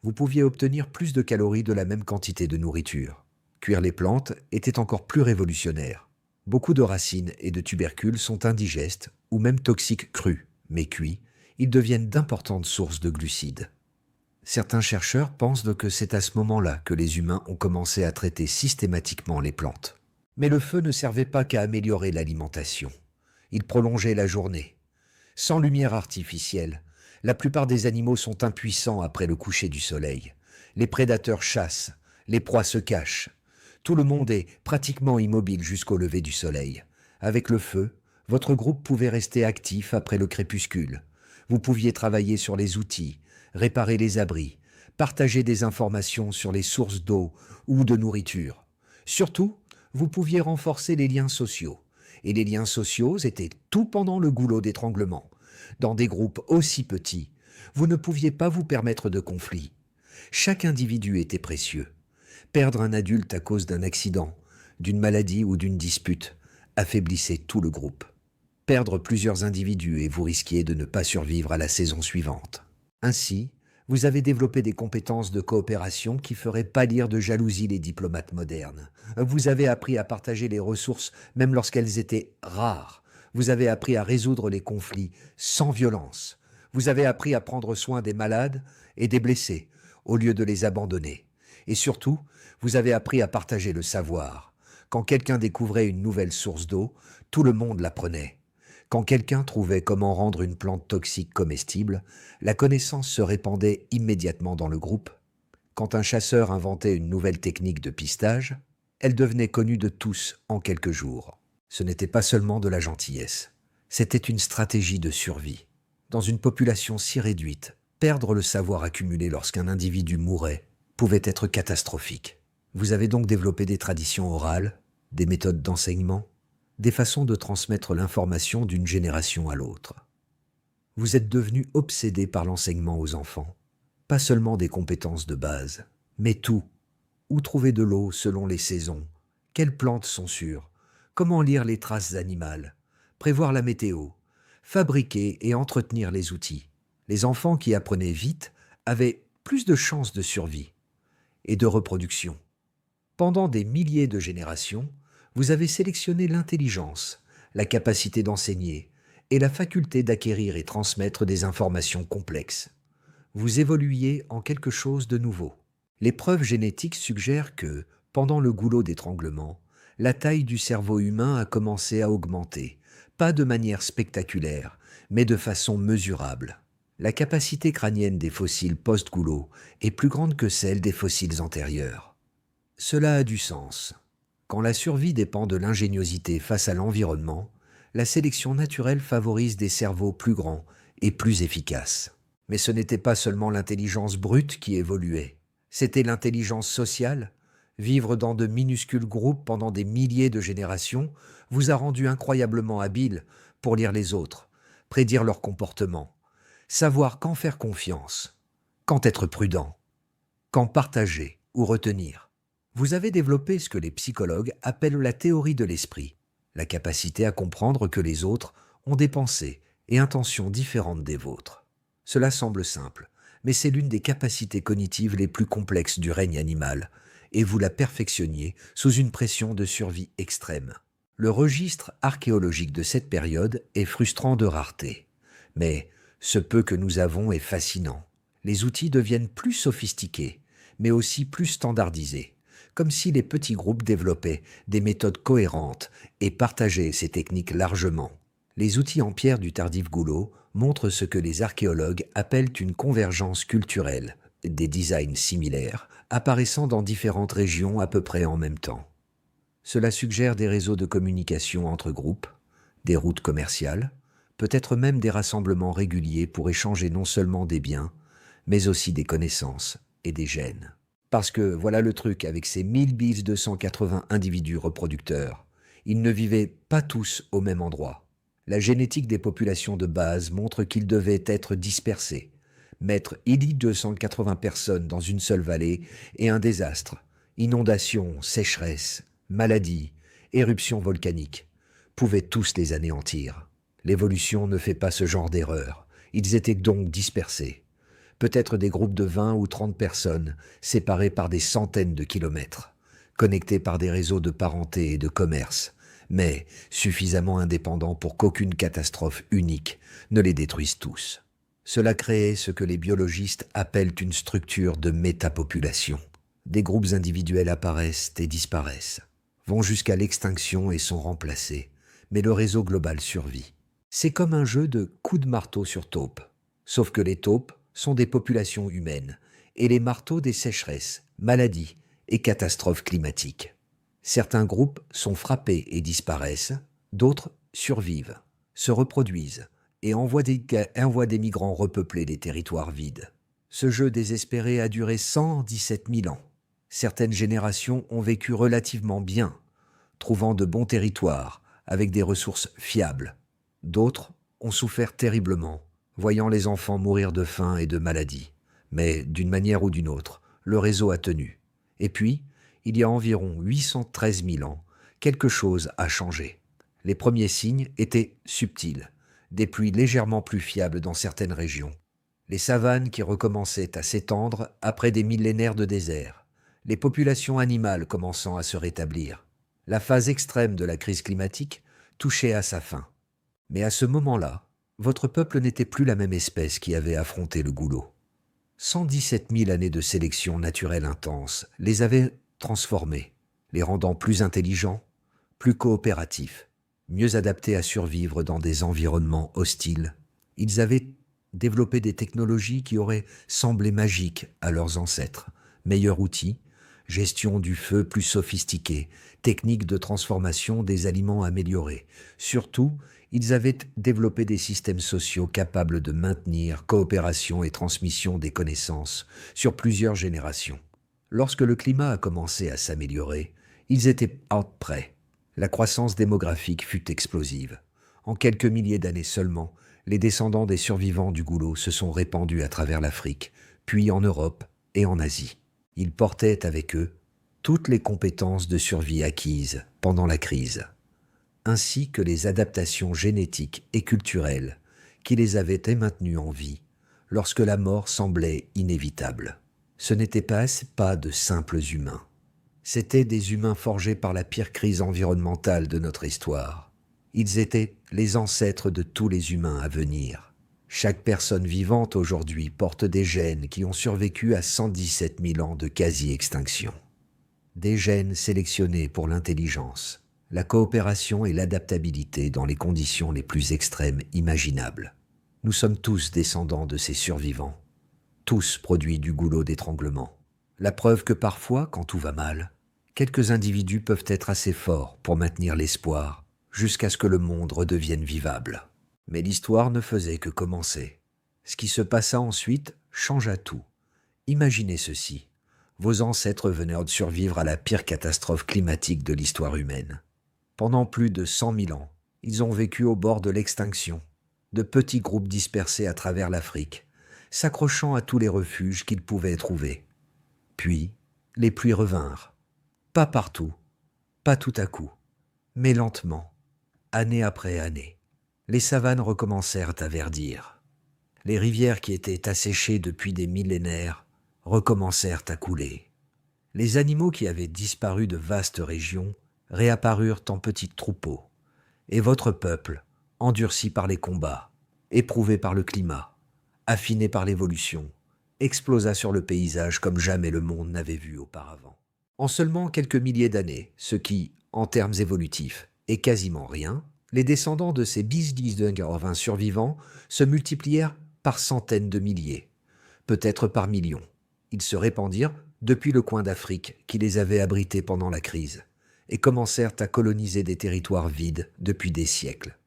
Vous pouviez obtenir plus de calories de la même quantité de nourriture. Cuire les plantes était encore plus révolutionnaire. Beaucoup de racines et de tubercules sont indigestes ou même toxiques crus, mais cuits, ils deviennent d'importantes sources de glucides. Certains chercheurs pensent que c'est à ce moment-là que les humains ont commencé à traiter systématiquement les plantes. Mais le feu ne servait pas qu'à améliorer l'alimentation. Il prolongeait la journée. Sans lumière artificielle, la plupart des animaux sont impuissants après le coucher du soleil. Les prédateurs chassent, les proies se cachent. Tout le monde est pratiquement immobile jusqu'au lever du soleil. Avec le feu, votre groupe pouvait rester actif après le crépuscule. Vous pouviez travailler sur les outils, réparer les abris, partager des informations sur les sources d'eau ou de nourriture. Surtout, vous pouviez renforcer les liens sociaux. Et les liens sociaux étaient tout pendant le goulot d'étranglement. Dans des groupes aussi petits, vous ne pouviez pas vous permettre de conflits. Chaque individu était précieux. Perdre un adulte à cause d'un accident, d'une maladie ou d'une dispute affaiblissait tout le groupe. Perdre plusieurs individus et vous risquiez de ne pas survivre à la saison suivante. Ainsi, vous avez développé des compétences de coopération qui feraient pâlir de jalousie les diplomates modernes. Vous avez appris à partager les ressources même lorsqu'elles étaient rares. Vous avez appris à résoudre les conflits sans violence. Vous avez appris à prendre soin des malades et des blessés au lieu de les abandonner. Et surtout, vous avez appris à partager le savoir. Quand quelqu'un découvrait une nouvelle source d'eau, tout le monde l'apprenait. Quand quelqu'un trouvait comment rendre une plante toxique comestible, la connaissance se répandait immédiatement dans le groupe. Quand un chasseur inventait une nouvelle technique de pistage, elle devenait connue de tous en quelques jours. Ce n'était pas seulement de la gentillesse, c'était une stratégie de survie. Dans une population si réduite, perdre le savoir accumulé lorsqu'un individu mourait pouvait être catastrophique. Vous avez donc développé des traditions orales, des méthodes d'enseignement, des façons de transmettre l'information d'une génération à l'autre. Vous êtes devenu obsédé par l'enseignement aux enfants. Pas seulement des compétences de base, mais tout. Où trouver de l'eau selon les saisons? Quelles plantes sont sûres? Comment lire les traces animales? Prévoir la météo? Fabriquer et entretenir les outils? Les enfants qui apprenaient vite avaient plus de chances de survie et de reproduction. Pendant des milliers de générations, vous avez sélectionné l'intelligence, la capacité d'enseigner et la faculté d'acquérir et transmettre des informations complexes. Vous évoluiez en quelque chose de nouveau. Les preuves génétiques suggèrent que, pendant le goulot d'étranglement, la taille du cerveau humain a commencé à augmenter, pas de manière spectaculaire, mais de façon mesurable. La capacité crânienne des fossiles post-goulot est plus grande que celle des fossiles antérieurs. Cela a du sens. Quand la survie dépend de l'ingéniosité face à l'environnement, la sélection naturelle favorise des cerveaux plus grands et plus efficaces. Mais ce n'était pas seulement l'intelligence brute qui évoluait, c'était l'intelligence sociale. Vivre dans de minuscules groupes pendant des milliers de générations vous a rendu incroyablement habile pour lire les autres, prédire leur comportement, savoir quand faire confiance, quand être prudent, quand partager ou retenir. Vous avez développé ce que les psychologues appellent la théorie de l'esprit, la capacité à comprendre que les autres ont des pensées et intentions différentes des vôtres. Cela semble simple, mais c'est l'une des capacités cognitives les plus complexes du règne animal, et vous la perfectionniez sous une pression de survie extrême. Le registre archéologique de cette période est frustrant de rareté, mais ce peu que nous avons est fascinant. Les outils deviennent plus sophistiqués, mais aussi plus standardisés, comme si les petits groupes développaient des méthodes cohérentes et partageaient ces techniques largement. Les outils en pierre du tardif goulot montrent ce que les archéologues appellent une convergence culturelle, des designs similaires, apparaissant dans différentes régions à peu près en même temps. Cela suggère des réseaux de communication entre groupes, des routes commerciales, peut-être même des rassemblements réguliers pour échanger non seulement des biens, mais aussi des connaissances et des gènes. Parce que voilà le truc avec ces 1280 individus reproducteurs, ils ne vivaient pas tous au même endroit. La génétique des populations de base montre qu'ils devaient être dispersés. Mettre 1280 personnes dans une seule vallée est un désastre. Inondations, sécheresse, maladies, éruptions volcaniques pouvaient tous les anéantir. L'évolution ne fait pas ce genre d'erreur. Ils étaient donc dispersés. Peut-être des groupes de 20 ou 30 personnes, séparés par des centaines de kilomètres, connectés par des réseaux de parenté et de commerce, mais suffisamment indépendants pour qu'aucune catastrophe unique ne les détruise tous. Cela créait ce que les biologistes appellent une structure de métapopulation. Des groupes individuels apparaissent et disparaissent, vont jusqu'à l'extinction et sont remplacés, mais le réseau global survit. C'est comme un jeu de coups de marteau sur taupe, sauf que les taupes sont des populations humaines et les marteaux des sécheresses, maladies et catastrophes climatiques. Certains groupes sont frappés et disparaissent, d'autres survivent, se reproduisent et envoient des migrants repeupler les territoires vides. Ce jeu désespéré a duré 117 000 ans. Certaines générations ont vécu relativement bien, trouvant de bons territoires avec des ressources fiables. D'autres ont souffert terriblement, voyant les enfants mourir de faim et de maladie. Mais d'une manière ou d'une autre, le réseau a tenu. Et puis, il y a environ 813 000 ans, quelque chose a changé. Les premiers signes étaient subtils, des pluies légèrement plus fiables dans certaines régions, les savanes qui recommençaient à s'étendre après des millénaires de désert, les populations animales commençant à se rétablir. La phase extrême de la crise climatique touchait à sa fin. Mais à ce moment-là, votre peuple n'était plus la même espèce qui avait affronté le goulot. 117 000 années de sélection naturelle intense les avaient transformés, les rendant plus intelligents, plus coopératifs, mieux adaptés à survivre dans des environnements hostiles. Ils avaient développé des technologies qui auraient semblé magiques à leurs ancêtres. Meilleurs outils, gestion du feu plus sophistiquée, techniques de transformation des aliments améliorées. Surtout, ils avaient développé des systèmes sociaux capables de maintenir coopération et transmission des connaissances sur plusieurs générations. Lorsque le climat a commencé à s'améliorer, ils étaient prêts. La croissance démographique fut explosive. En quelques milliers d'années seulement, les descendants des survivants du goulot se sont répandus à travers l'Afrique, puis en Europe et en Asie. Ils portaient avec eux toutes les compétences de survie acquises pendant la crise, ainsi que les adaptations génétiques et culturelles qui les avaient maintenus en vie lorsque la mort semblait inévitable. Ce n'étaient pas de simples humains. C'étaient des humains forgés par la pire crise environnementale de notre histoire. Ils étaient les ancêtres de tous les humains à venir. Chaque personne vivante aujourd'hui porte des gènes qui ont survécu à 117 000 ans de quasi-extinction. Des gènes sélectionnés pour l'intelligence, la coopération et l'adaptabilité dans les conditions les plus extrêmes imaginables. Nous sommes tous descendants de ces survivants, tous produits du goulot d'étranglement. La preuve que parfois, quand tout va mal, quelques individus peuvent être assez forts pour maintenir l'espoir jusqu'à ce que le monde redevienne vivable. Mais l'histoire ne faisait que commencer. Ce qui se passa ensuite changea tout. Imaginez ceci. Vos ancêtres venaient de survivre à la pire catastrophe climatique de l'histoire humaine. Pendant plus de 100 000 ans, ils ont vécu au bord de l'extinction, de petits groupes dispersés à travers l'Afrique, s'accrochant à tous les refuges qu'ils pouvaient trouver. Puis, les pluies revinrent. Pas partout, pas tout à coup, mais lentement, année après année. Les savanes recommencèrent à verdir. Les rivières qui étaient asséchées depuis des millénaires recommencèrent à couler. Les animaux qui avaient disparu de vastes régions réapparurent en petits troupeaux. Et votre peuple, endurci par les combats, éprouvé par le climat, affiné par l'évolution, explosa sur le paysage comme jamais le monde n'avait vu auparavant. En seulement quelques milliers d'années, ce qui, en termes évolutifs, est quasiment rien, Les descendants de ces Bisdisdungervins survivants se multiplièrent par centaines de milliers, peut-être par millions. Ils se répandirent depuis le coin d'Afrique qui les avait abrités pendant la crise et commencèrent à coloniser des territoires vides depuis des siècles.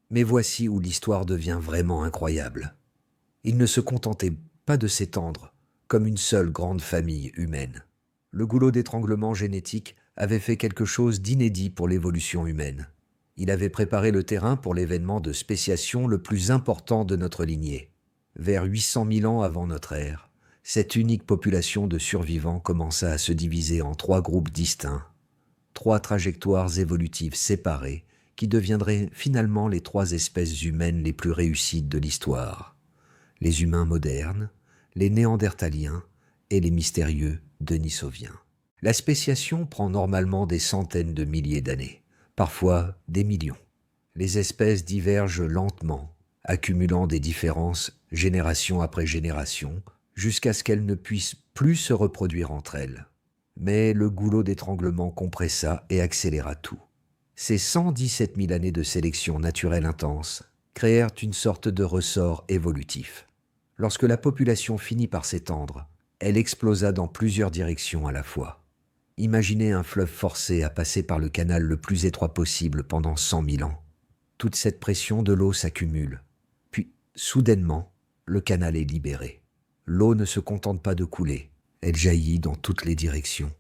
Mais voici où l'histoire devient vraiment incroyable. Ils ne se contentaient pas de s'étendre comme une seule grande famille humaine. Le goulot d'étranglement génétique avait fait quelque chose d'inédit pour l'évolution humaine. Il avait préparé le terrain pour l'événement de spéciation le plus important de notre lignée. Vers 800 000 ans avant notre ère, cette unique population de survivants commença à se diviser en 3 groupes distincts, 3 trajectoires évolutives séparées qui deviendraient finalement les 3 espèces humaines les plus réussies de l'histoire. Les humains modernes, les néandertaliens et les mystérieux denisoviens. La spéciation prend normalement des centaines de milliers d'années, parfois des millions. Les espèces divergent lentement, accumulant des différences génération après génération, jusqu'à ce qu'elles ne puissent plus se reproduire entre elles. Mais le goulot d'étranglement compressa et accéléra tout. Ces 117 000 années de sélection naturelle intense créèrent une sorte de ressort évolutif. Lorsque la population finit par s'étendre, elle explosa dans plusieurs directions à la fois. Imaginez un fleuve forcé à passer par le canal le plus étroit possible pendant 100 000 ans. Toute cette pression de l'eau s'accumule. Puis, soudainement, le canal est libéré. L'eau ne se contente pas de couler, elle jaillit dans toutes les directions,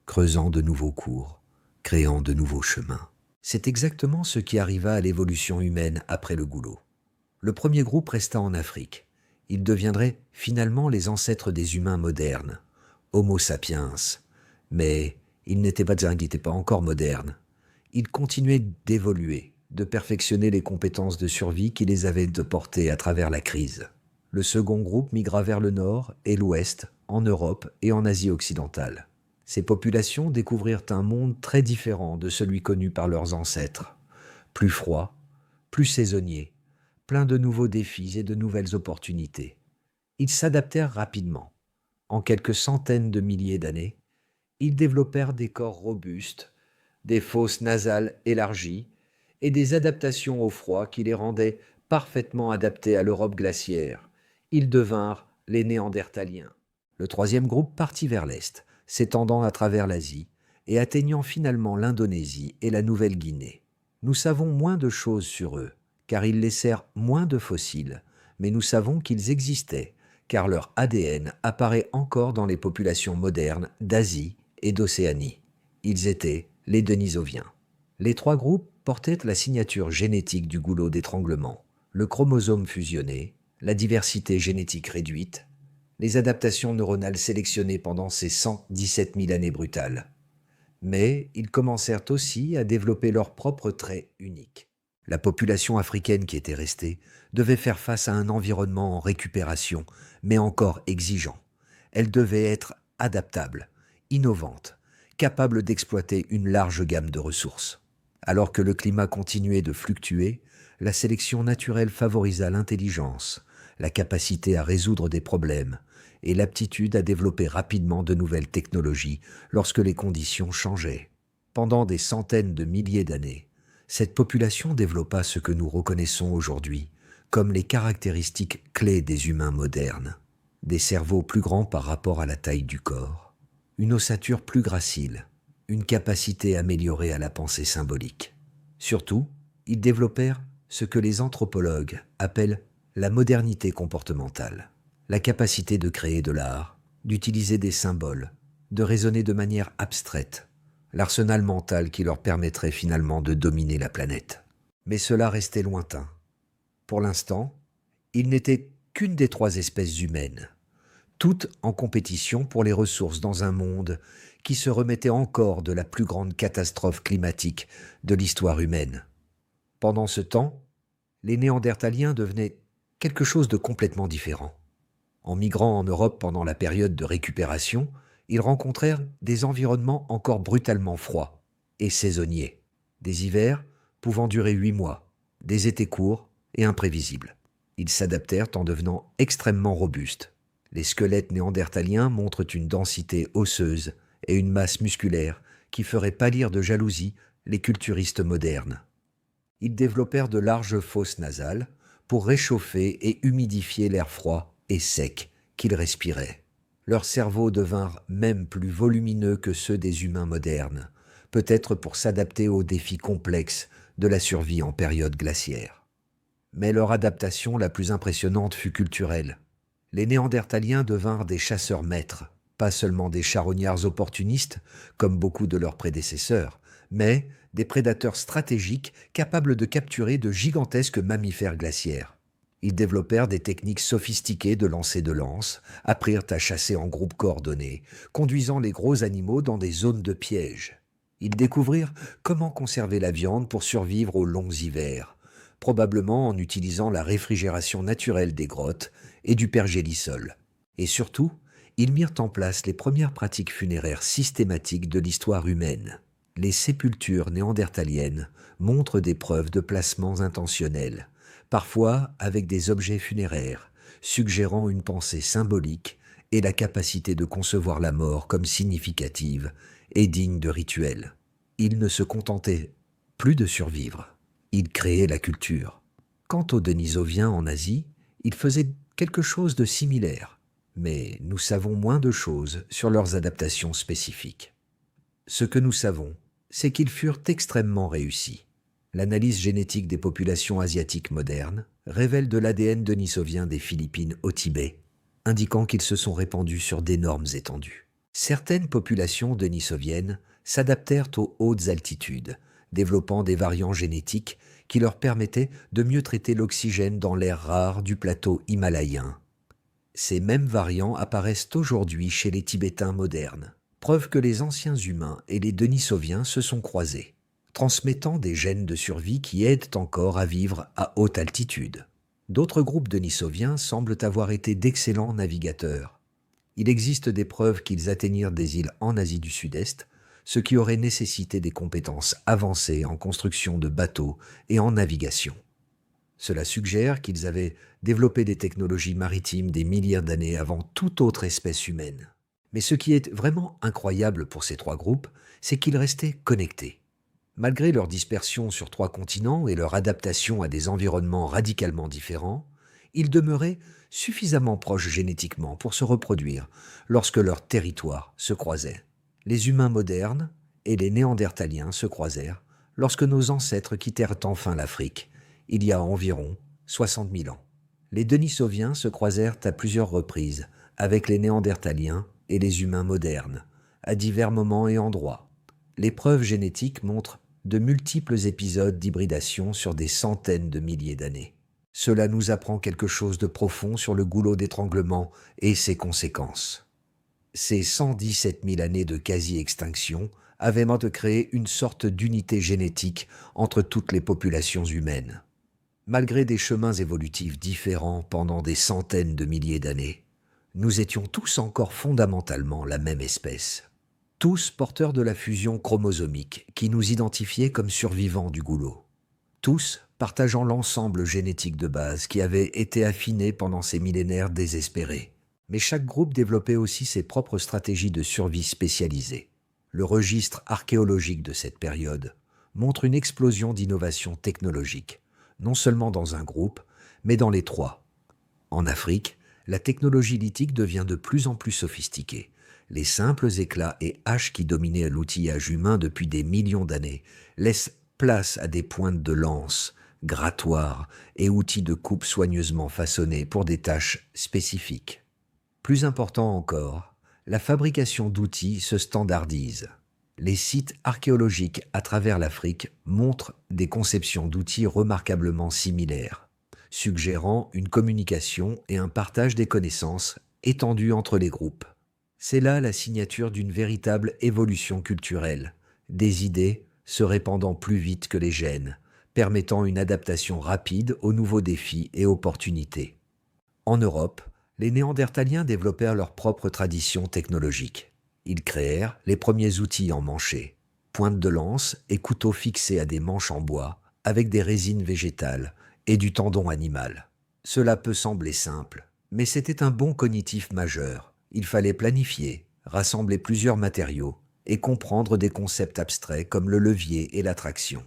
creusant de nouveaux cours, créant de nouveaux chemins. C'est exactement ce qui arriva à l'évolution humaine après le goulot. Le premier groupe resta en Afrique. Ils deviendraient finalement les ancêtres des humains modernes, Homo sapiens. Mais ils n'étaient pas encore modernes. Ils continuaient d'évoluer, de perfectionner les compétences de survie qui les avaient portés à travers la crise. Le second groupe migra vers le nord et l'ouest, en Europe et en Asie occidentale. Ces populations découvrirent un monde très différent de celui connu par leurs ancêtres. Plus froid, plus saisonnier, plein de nouveaux défis et de nouvelles opportunités. Ils s'adaptèrent rapidement. En quelques centaines de milliers d'années, ils développèrent des corps robustes, des fosses nasales élargies et des adaptations au froid qui les rendaient parfaitement adaptés à l'Europe glaciaire. Ils devinrent les Néandertaliens. Le troisième groupe partit vers l'est, s'étendant à travers l'Asie et atteignant finalement l'Indonésie et la Nouvelle-Guinée. Nous savons moins de choses sur eux, car ils laissèrent moins de fossiles, mais nous savons qu'ils existaient, car leur ADN apparaît encore dans les populations modernes d'Asie et d'Océanie. Ils étaient les Denisoviens. Les 3 groupes portaient la signature génétique du goulot d'étranglement, le chromosome fusionné, la diversité génétique réduite, les adaptations neuronales sélectionnées pendant ces 117 000 années brutales. Mais ils commencèrent aussi à développer leurs propres traits uniques. La population africaine qui était restée devait faire face à un environnement en récupération, mais encore exigeant. Elle devait être adaptable, innovante, capable d'exploiter une large gamme de ressources. Alors que le climat continuait de fluctuer, la sélection naturelle favorisa l'intelligence, la capacité à résoudre des problèmes et l'aptitude à développer rapidement de nouvelles technologies lorsque les conditions changeaient. Pendant des centaines de milliers d'années, cette population développa ce que nous reconnaissons aujourd'hui comme les caractéristiques clés des humains modernes. Des cerveaux plus grands par rapport à la taille du corps, une ossature plus gracile, une capacité améliorée à la pensée symbolique. Surtout, ils développèrent ce que les anthropologues appellent la modernité comportementale, la capacité de créer de l'art, d'utiliser des symboles, de raisonner de manière abstraite, l'arsenal mental qui leur permettrait finalement de dominer la planète. Mais cela restait lointain. Pour l'instant, ils n'étaient qu'une des 3 espèces humaines, toutes en compétition pour les ressources dans un monde qui se remettait encore de la plus grande catastrophe climatique de l'histoire humaine. Pendant ce temps, les Néandertaliens devenaient quelque chose de complètement différent. En migrant en Europe pendant la période de récupération, ils rencontrèrent des environnements encore brutalement froids et saisonniers, des hivers pouvant durer 8 mois, des étés courts et imprévisibles. Ils s'adaptèrent en devenant extrêmement robustes. Les squelettes néandertaliens montrent une densité osseuse et une masse musculaire qui ferait pâlir de jalousie les culturistes modernes. Ils développèrent de larges fosses nasales pour réchauffer et humidifier l'air froid et sec qu'ils respiraient. Leurs cerveaux devinrent même plus volumineux que ceux des humains modernes, peut-être pour s'adapter aux défis complexes de la survie en période glaciaire. Mais leur adaptation la plus impressionnante fut culturelle. Les Néandertaliens devinrent des chasseurs maîtres, pas seulement des charognards opportunistes, comme beaucoup de leurs prédécesseurs, mais des prédateurs stratégiques capables de capturer de gigantesques mammifères glaciaires. Ils développèrent des techniques sophistiquées de lancer de lances, apprirent à chasser en groupes coordonnés, conduisant les gros animaux dans des zones de piège. Ils découvrirent comment conserver la viande pour survivre aux longs hivers, probablement en utilisant la réfrigération naturelle des grottes et du pergélisol. Et surtout, ils mirent en place les premières pratiques funéraires systématiques de l'histoire humaine. Les sépultures néandertaliennes montrent des preuves de placements intentionnels, parfois avec des objets funéraires, suggérant une pensée symbolique et la capacité de concevoir la mort comme significative et digne de rituels. Ils ne se contentaient plus de survivre, ils créaient la culture. Quant aux Denisoviens en Asie, ils faisaient quelque chose de similaire, mais nous savons moins de choses sur leurs adaptations spécifiques. Ce que nous savons, c'est qu'ils furent extrêmement réussis. L'analyse génétique des populations asiatiques modernes révèle de l'ADN denisovien des Philippines au Tibet, indiquant qu'ils se sont répandus sur d'énormes étendues. Certaines populations denisoviennes s'adaptèrent aux hautes altitudes, développant des variants génétiques qui leur permettaient de mieux traiter l'oxygène dans l'air rare du plateau himalayen. Ces mêmes variants apparaissent aujourd'hui chez les Tibétains modernes, preuve que les anciens humains et les denisoviens se sont croisés, transmettant des gènes de survie qui aident encore à vivre à haute altitude. D'autres groupes denisoviens semblent avoir été d'excellents navigateurs. Il existe des preuves qu'ils atteignirent des îles en Asie du Sud-Est, ce qui aurait nécessité des compétences avancées en construction de bateaux et en navigation. Cela suggère qu'ils avaient développé des technologies maritimes des milliers d'années avant toute autre espèce humaine. Mais ce qui est vraiment incroyable pour ces trois groupes, c'est qu'ils restaient connectés. Malgré leur dispersion sur 3 continents et leur adaptation à des environnements radicalement différents, ils demeuraient suffisamment proches génétiquement pour se reproduire lorsque leurs territoires se croisaient. Les humains modernes et les Néandertaliens se croisèrent lorsque nos ancêtres quittèrent enfin l'Afrique, il y a environ 60 000 ans. Les Denisoviens se croisèrent à plusieurs reprises avec les Néandertaliens et les humains modernes, à divers moments et endroits. Les preuves génétiques montrent de multiples épisodes d'hybridation sur des centaines de milliers d'années. Cela nous apprend quelque chose de profond sur le goulot d'étranglement et ses conséquences. Ces 117 000 années de quasi-extinction avaient de créer une sorte d'unité génétique entre toutes les populations humaines. Malgré des chemins évolutifs différents pendant des centaines de milliers d'années, nous étions tous encore fondamentalement la même espèce. Tous porteurs de la fusion chromosomique qui nous identifiait comme survivants du goulot. Tous partageant l'ensemble génétique de base qui avait été affiné pendant ces millénaires désespérés. Mais chaque groupe développait aussi ses propres stratégies de survie spécialisées. Le registre archéologique de cette période montre une explosion d'innovations technologiques, non seulement dans un groupe, mais dans les trois. En Afrique, la technologie lithique devient de plus en plus sophistiquée. Les simples éclats et haches qui dominaient l'outillage humain depuis des millions d'années laissent place à des pointes de lance, grattoirs et outils de coupe soigneusement façonnés pour des tâches spécifiques. Plus important encore, la fabrication d'outils se standardise. Les sites archéologiques à travers l'Afrique montrent des conceptions d'outils remarquablement similaires, suggérant une communication et un partage des connaissances étendus entre les groupes. C'est là la signature d'une véritable évolution culturelle, des idées se répandant plus vite que les gènes, permettant une adaptation rapide aux nouveaux défis et opportunités. En Europe, les Néandertaliens développèrent leur propre tradition technologique. Ils créèrent les premiers outils emmanchés, pointes de lance et couteaux fixés à des manches en bois, avec des résines végétales et du tendon animal. Cela peut sembler simple, mais c'était un bond cognitif majeur. Il fallait planifier, rassembler plusieurs matériaux et comprendre des concepts abstraits comme le levier et la traction.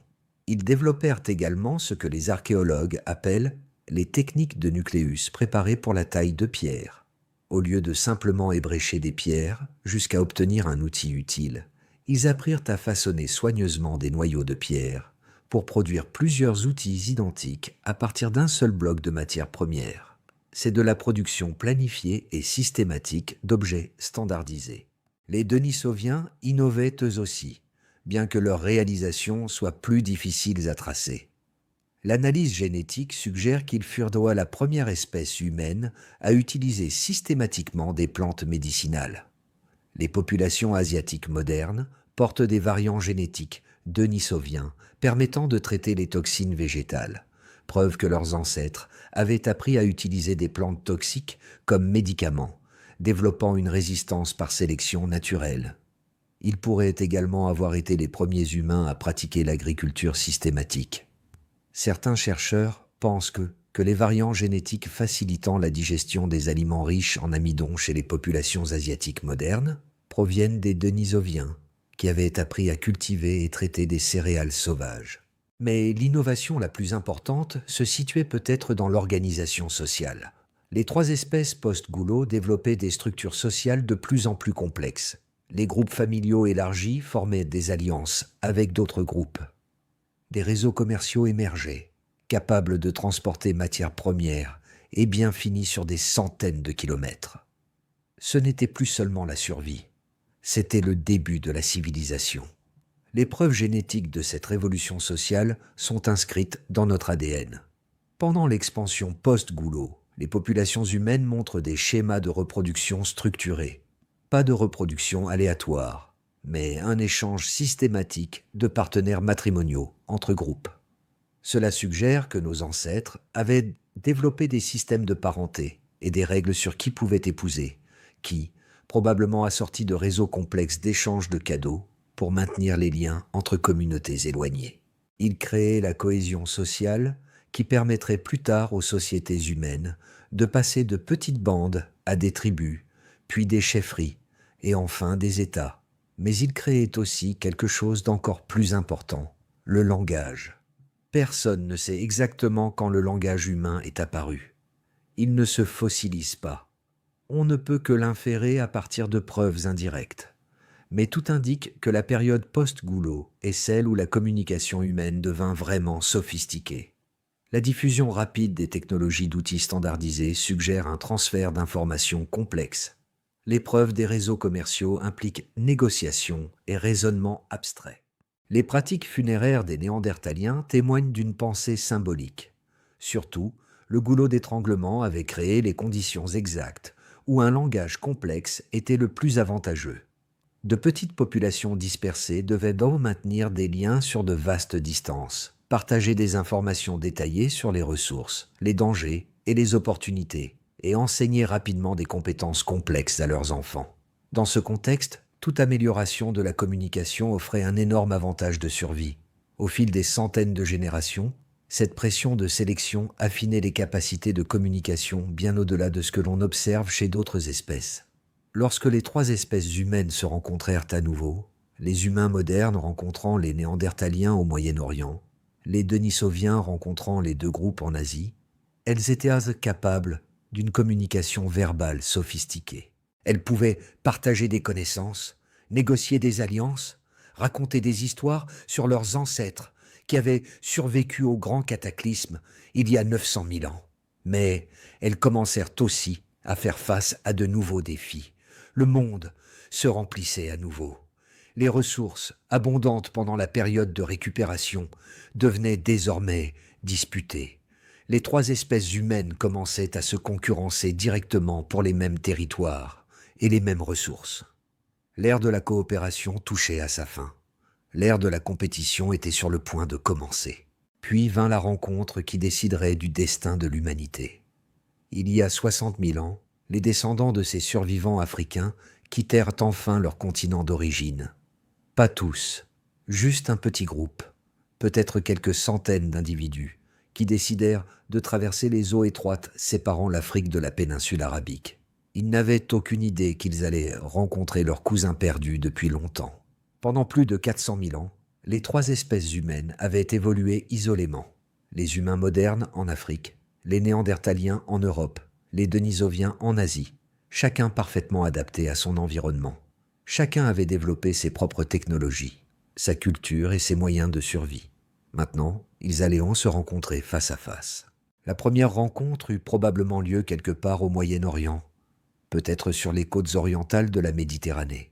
Ils développèrent également ce que les archéologues appellent les techniques de nucléus préparées pour la taille de pierre. Au lieu de simplement ébrécher des pierres jusqu'à obtenir un outil utile, ils apprirent à façonner soigneusement des noyaux de pierre pour produire plusieurs outils identiques à partir d'un seul bloc de matière première. C'est de la production planifiée et systématique d'objets standardisés. Les Denisoviens innovaient eux aussi, bien que leurs réalisations soient plus difficiles à tracer. L'analyse génétique suggère qu'ils furent la première espèce humaine à utiliser systématiquement des plantes médicinales. Les populations asiatiques modernes portent des variants génétiques denisoviens permettant de traiter les toxines végétales, preuve que leurs ancêtres avaient appris à utiliser des plantes toxiques comme médicaments, développant une résistance par sélection naturelle. Ils pourraient également avoir été les premiers humains à pratiquer l'agriculture systématique. Certains chercheurs pensent que les variants génétiques facilitant la digestion des aliments riches en amidon chez les populations asiatiques modernes proviennent des Denisoviens, qui avaient appris à cultiver et traiter des céréales sauvages. Mais l'innovation la plus importante se situait peut-être dans l'organisation sociale. Les trois espèces post-Goulot développaient des structures sociales de plus en plus complexes. Les groupes familiaux élargis formaient des alliances avec d'autres groupes. Des réseaux commerciaux émergeaient, capables de transporter matières premières et bien finis sur des centaines de kilomètres. Ce n'était plus seulement la survie, c'était le début de la civilisation. Les preuves génétiques de cette révolution sociale sont inscrites dans notre ADN. Pendant l'expansion post-Goulot, les populations humaines montrent des schémas de reproduction structurés. Pas de reproduction aléatoire, mais un échange systématique de partenaires matrimoniaux entre groupes. Cela suggère que nos ancêtres avaient développé des systèmes de parenté et des règles sur qui pouvait épouser, qui, probablement assortis de réseaux complexes d'échanges de cadeaux, pour maintenir les liens entre communautés éloignées. Ils créaient la cohésion sociale qui permettrait plus tard aux sociétés humaines de passer de petites bandes à des tribus, puis des chefferies, et enfin des États. Mais ils créaient aussi quelque chose d'encore plus important, le langage. Personne ne sait exactement quand le langage humain est apparu. Il ne se fossilise pas. On ne peut que l'inférer à partir de preuves indirectes. Mais tout indique que la période post-Goulot est celle où la communication humaine devint vraiment sophistiquée. La diffusion rapide des technologies d'outils standardisés suggère un transfert d'informations complexe. L'épreuve des réseaux commerciaux implique négociation et raisonnement abstrait. Les pratiques funéraires des Néandertaliens témoignent d'une pensée symbolique. Surtout, le goulot d'étranglement avait créé les conditions exactes où un langage complexe était le plus avantageux. De petites populations dispersées devaient donc maintenir des liens sur de vastes distances, partager des informations détaillées sur les ressources, les dangers et les opportunités, et enseigner rapidement des compétences complexes à leurs enfants. Dans ce contexte, toute amélioration de la communication offrait un énorme avantage de survie. Au fil des centaines de générations, cette pression de sélection affinait les capacités de communication bien au-delà de ce que l'on observe chez d'autres espèces. Lorsque les trois espèces humaines se rencontrèrent à nouveau, les humains modernes rencontrant les Néandertaliens au Moyen-Orient, les Denisoviens rencontrant les deux groupes en Asie, elles étaient capables d'une communication verbale sophistiquée. Elles pouvaient partager des connaissances, négocier des alliances, raconter des histoires sur leurs ancêtres qui avaient survécu au grand cataclysme il y a 900 000 ans. Mais elles commencèrent aussi à faire face à de nouveaux défis. Le monde se remplissait à nouveau. Les ressources, abondantes pendant la période de récupération, devenaient désormais disputées. Les trois espèces humaines commençaient à se concurrencer directement pour les mêmes territoires et les mêmes ressources. L'ère de la coopération touchait à sa fin. L'ère de la compétition était sur le point de commencer. Puis vint la rencontre qui déciderait du destin de l'humanité. Il y a 60 000 ans, les descendants de ces survivants africains quittèrent enfin leur continent d'origine. Pas tous, juste un petit groupe, peut-être quelques centaines d'individus, qui décidèrent de traverser les eaux étroites séparant l'Afrique de la péninsule arabique. Ils n'avaient aucune idée qu'ils allaient rencontrer leurs cousins perdus depuis longtemps. Pendant plus de 400 000 ans, Les trois espèces humaines avaient évolué isolément. Les humains modernes en Afrique, les néandertaliens en Europe, les denisoviens en Asie, chacun parfaitement adapté à son environnement. Chacun avait développé ses propres technologies, sa culture et ses moyens de survie. Maintenant, ils allaient se rencontrer face à face. La première rencontre eut probablement lieu quelque part au Moyen-Orient, peut-être sur les côtes orientales de la Méditerranée,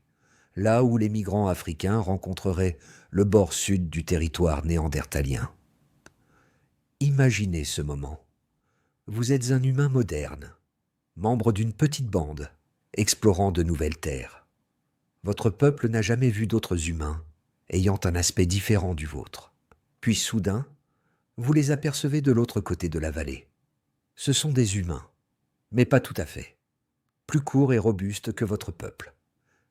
là où les migrants africains rencontreraient le bord sud du territoire néandertalien. Imaginez ce moment. Vous êtes un humain moderne, membre d'une petite bande, explorant de nouvelles terres. Votre peuple n'a jamais vu d'autres humains, ayant un aspect différent du vôtre. Puis soudain, vous les apercevez de l'autre côté de la vallée. Ce sont des humains, mais pas tout à fait. Plus courts et robustes que votre peuple.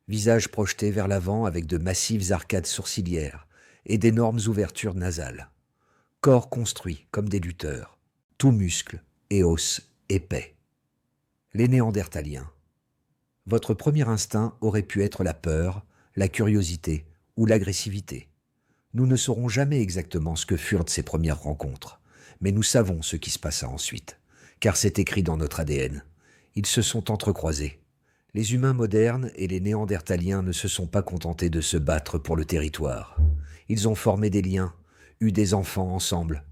Visages projetés vers l'avant avec de massives arcades sourcilières et d'énormes ouvertures nasales. Corps construits comme des lutteurs, tout muscles et os épais. Les Néandertaliens. Votre premier instinct aurait pu être la peur, la curiosité ou l'agressivité. Nous ne saurons jamais exactement ce que furent ces premières rencontres, mais nous savons ce qui se passa ensuite, car c'est écrit dans notre ADN. Ils se sont entrecroisés. Les humains modernes et les Néandertaliens ne se sont pas contentés de se battre pour le territoire. Ils ont formé des liens, eu des enfants ensemble.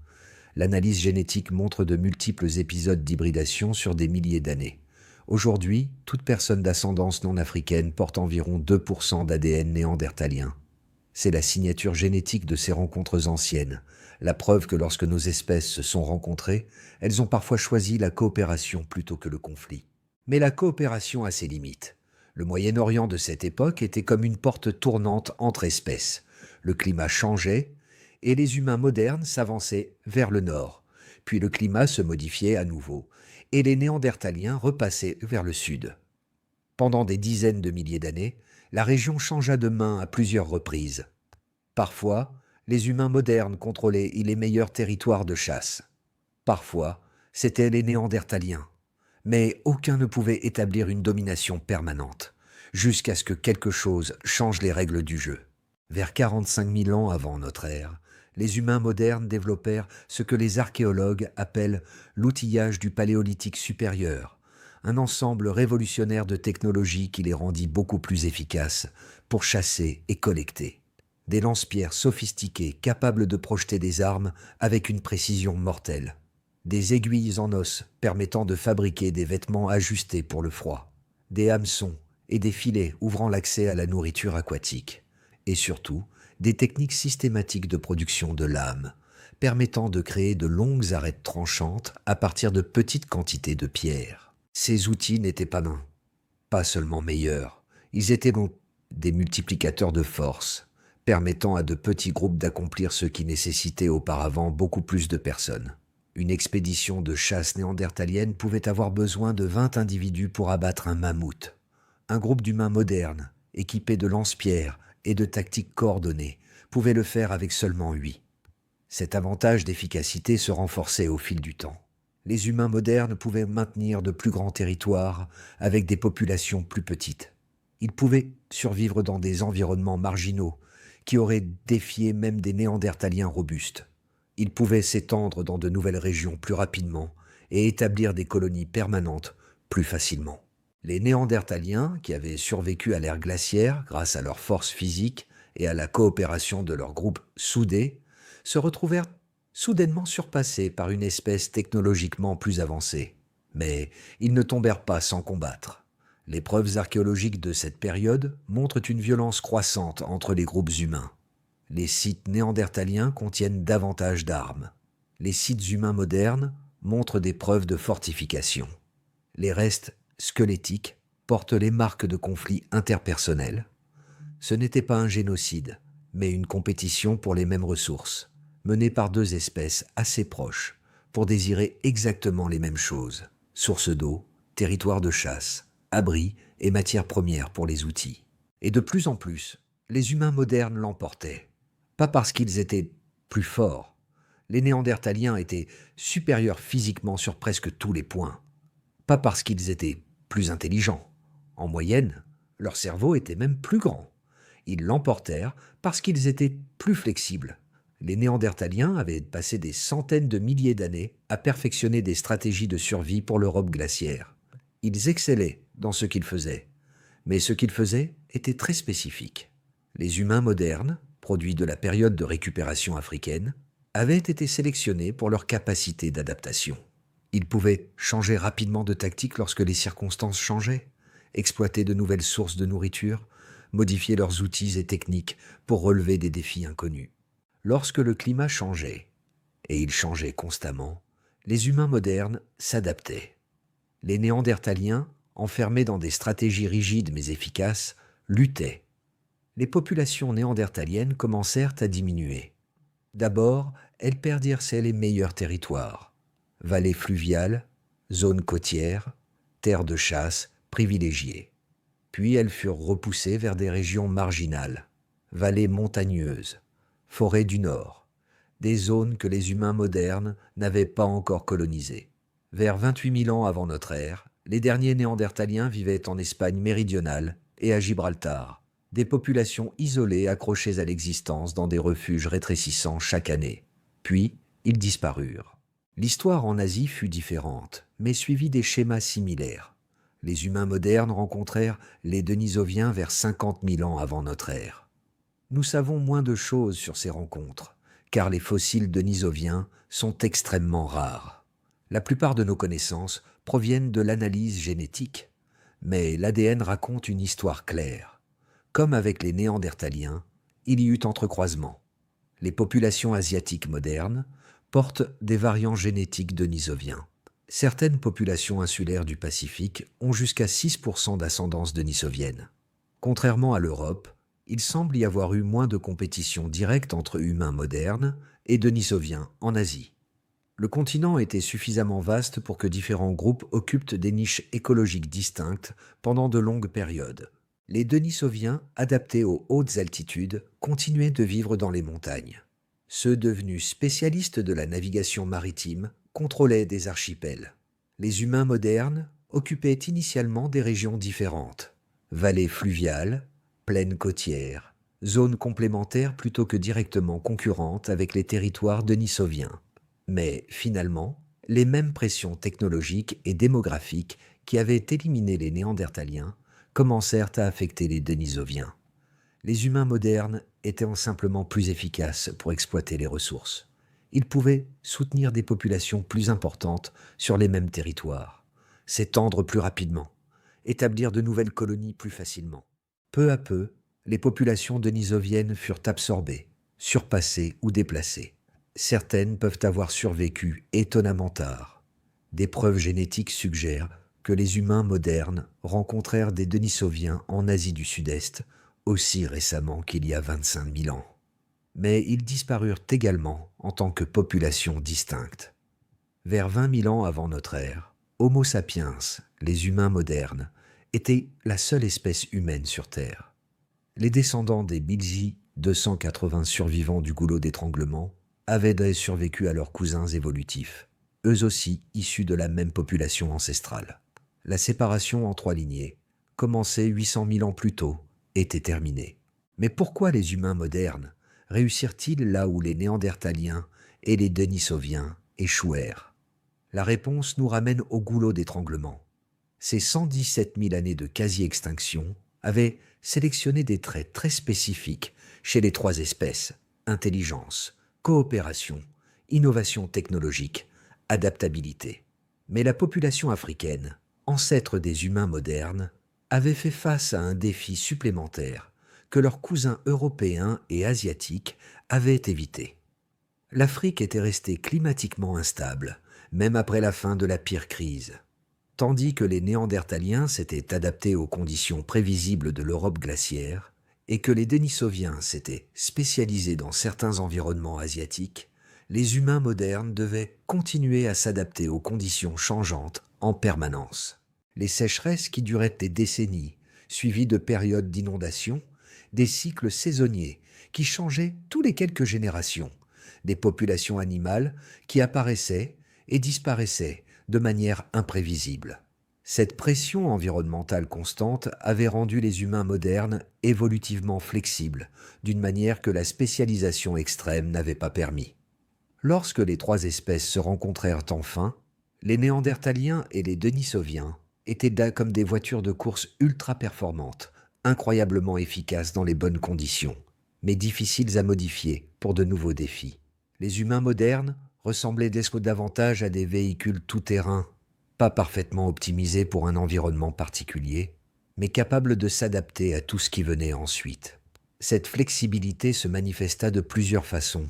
L'analyse génétique montre de multiples épisodes d'hybridation sur des milliers d'années. Aujourd'hui, toute personne d'ascendance non africaine porte environ 2% d'ADN néandertalien. C'est la signature génétique de ces rencontres anciennes, la preuve que lorsque nos espèces se sont rencontrées, elles ont parfois choisi la coopération plutôt que le conflit. Mais la coopération a ses limites. Le Moyen-Orient de cette époque était comme une porte tournante entre espèces. Le climat changeait et les humains modernes s'avançaient vers le nord. Puis le climat se modifiait à nouveau et les Néandertaliens repassaient vers le sud. Pendant des dizaines de milliers d'années, la région changea de main à plusieurs reprises. Parfois, les humains modernes contrôlaient les meilleurs territoires de chasse. Parfois, c'étaient les Néandertaliens. Mais aucun ne pouvait établir une domination permanente, jusqu'à ce que quelque chose change les règles du jeu. Vers 45 000 ans avant notre ère, les humains modernes développèrent ce que les archéologues appellent l'outillage du Paléolithique supérieur, un ensemble révolutionnaire de technologies qui les rendit beaucoup plus efficaces pour chasser et collecter. Des lance-pierres sophistiquées capables de projeter des armes avec une précision mortelle. Des aiguilles en os permettant de fabriquer des vêtements ajustés pour le froid. Des hameçons et des filets ouvrant l'accès à la nourriture aquatique. Et surtout, des techniques systématiques de production de lames, permettant de créer de longues arêtes tranchantes à partir de petites quantités de pierres. Ces outils n'étaient pas nains, pas seulement meilleurs, ils étaient donc des multiplicateurs de force, permettant à de petits groupes d'accomplir ce qui nécessitait auparavant beaucoup plus de personnes. Une expédition de chasse néandertalienne pouvait avoir besoin de 20 individus pour abattre un mammouth. Un groupe d'humains modernes, équipés de lance-pierres et de tactiques coordonnées, pouvait le faire avec seulement 8. Cet avantage d'efficacité se renforçait au fil du temps. Les humains modernes pouvaient maintenir de plus grands territoires avec des populations plus petites. Ils pouvaient survivre dans des environnements marginaux qui auraient défié même des néandertaliens robustes. Ils pouvaient s'étendre dans de nouvelles régions plus rapidement et établir des colonies permanentes plus facilement. Les Néandertaliens, qui avaient survécu à l'ère glaciaire grâce à leur force physique et à la coopération de leurs groupes soudés, se retrouvèrent soudainement surpassés par une espèce technologiquement plus avancée. Mais ils ne tombèrent pas sans combattre. Les preuves archéologiques de cette période montrent une violence croissante entre les groupes humains. Les sites néandertaliens contiennent davantage d'armes. Les sites humains modernes montrent des preuves de fortification. Les restes squelettiques portent les marques de conflits interpersonnels. Ce n'était pas un génocide, mais une compétition pour les mêmes ressources, menée par deux espèces assez proches pour désirer exactement les mêmes choses: sources d'eau, territoire de chasse, abris et matières premières pour les outils. Et de plus en plus, les humains modernes l'emportaient. Pas parce qu'ils étaient plus forts. Les Néandertaliens étaient supérieurs physiquement sur presque tous les points. Pas parce qu'ils étaient plus intelligents. En moyenne, leur cerveau était même plus grand. Ils l'emportèrent parce qu'ils étaient plus flexibles. Les Néandertaliens avaient passé des centaines de milliers d'années à perfectionner des stratégies de survie pour l'Europe glaciaire. Ils excellaient dans ce qu'ils faisaient, mais ce qu'ils faisaient était très spécifique. Les humains modernes, produits de la période de récupération africaine, avaient été sélectionnés pour leur capacité d'adaptation. Ils pouvaient changer rapidement de tactique lorsque les circonstances changeaient, exploiter de nouvelles sources de nourriture, modifier leurs outils et techniques pour relever des défis inconnus. Lorsque le climat changeait, et il changeait constamment, les humains modernes s'adaptaient. Les Néandertaliens, enfermés dans des stratégies rigides mais efficaces, luttaient. Les populations néandertaliennes commencèrent à diminuer. D'abord, elles perdirent les meilleurs territoires. Vallées fluviales, zones côtières, terres de chasse privilégiées. Puis elles furent repoussées vers des régions marginales, vallées montagneuses, forêts du nord, des zones que les humains modernes n'avaient pas encore colonisées. Vers 28 000 ans avant notre ère, les derniers Néandertaliens vivaient en Espagne méridionale et à Gibraltar, des populations isolées accrochées à l'existence dans des refuges rétrécissants chaque année. Puis, ils disparurent. L'histoire en Asie fut différente, mais suivit des schémas similaires. Les humains modernes rencontrèrent les Denisoviens vers 50 000 ans avant notre ère. Nous savons moins de choses sur ces rencontres, car les fossiles denisoviens sont extrêmement rares. La plupart de nos connaissances proviennent de l'analyse génétique, mais l'ADN raconte une histoire claire. Comme avec les Néandertaliens, il y eut entrecroisement. Les populations asiatiques modernes portent des variants génétiques denisoviens. Certaines populations insulaires du Pacifique ont jusqu'à 6% d'ascendance denisovienne. Contrairement à l'Europe, il semble y avoir eu moins de compétition directe entre humains modernes et denisoviens en Asie. Le continent était suffisamment vaste pour que différents groupes occupent des niches écologiques distinctes pendant de longues périodes. Les Denisoviens, adaptés aux hautes altitudes, continuaient de vivre dans les montagnes. Ceux devenus spécialistes de la navigation maritime contrôlaient des archipels. Les humains modernes occupaient initialement des régions différentes, vallées fluviales, plaines côtières, zones complémentaires plutôt que directement concurrentes avec les territoires denisoviens. Mais finalement, les mêmes pressions technologiques et démographiques qui avaient éliminé les Néandertaliens commencèrent à affecter les Denisoviens. Les humains modernes étaient simplement plus efficaces pour exploiter les ressources. Ils pouvaient soutenir des populations plus importantes sur les mêmes territoires, s'étendre plus rapidement, établir de nouvelles colonies plus facilement. Peu à peu, les populations denisoviennes furent absorbées, surpassées ou déplacées. Certaines peuvent avoir survécu étonnamment tard. Des preuves génétiques suggèrent que les humains modernes rencontrèrent des Denisoviens en Asie du Sud-Est aussi récemment qu'il y a 25 000 ans. Mais ils disparurent également en tant que population distincte. Vers 20 000 ans avant notre ère, Homo sapiens, les humains modernes, étaient la seule espèce humaine sur Terre. Les descendants des Bilgi, 280 survivants du goulot d'étranglement, avaient survécu à leurs cousins évolutifs, eux aussi issus de la même population ancestrale. La séparation en trois lignées, commencée 800 000 ans plus tôt, était terminée. Mais pourquoi les humains modernes réussirent-ils là où les Néandertaliens et les Denisoviens échouèrent? La réponse nous ramène au goulot d'étranglement. Ces 117 000 années de quasi-extinction avaient sélectionné des traits très spécifiques chez les trois espèces: intelligence, coopération, innovation technologique, adaptabilité. Mais la population africaine, ancêtre des humains modernes, avait fait face à un défi supplémentaire que leurs cousins européens et asiatiques avaient évité. L'Afrique était restée climatiquement instable, même après la fin de la pire crise. Tandis que les Néandertaliens s'étaient adaptés aux conditions prévisibles de l'Europe glaciaire et que les Denisoviens s'étaient spécialisés dans certains environnements asiatiques, les humains modernes devaient continuer à s'adapter aux conditions changeantes en permanence. Les sécheresses qui duraient des décennies, suivies de périodes d'inondation, des cycles saisonniers qui changeaient tous les quelques générations, des populations animales qui apparaissaient et disparaissaient de manière imprévisible. Cette pression environnementale constante avait rendu les humains modernes évolutivement flexibles, d'une manière que la spécialisation extrême n'avait pas permis. Lorsque les trois espèces se rencontrèrent enfin, les Néandertaliens et les Denisoviens étaient là comme des voitures de course ultra performantes, incroyablement efficaces dans les bonnes conditions, mais difficiles à modifier pour de nouveaux défis. Les humains modernes ressemblaient davantage à des véhicules tout-terrain, pas parfaitement optimisés pour un environnement particulier, mais capables de s'adapter à tout ce qui venait ensuite. Cette flexibilité se manifesta de plusieurs façons.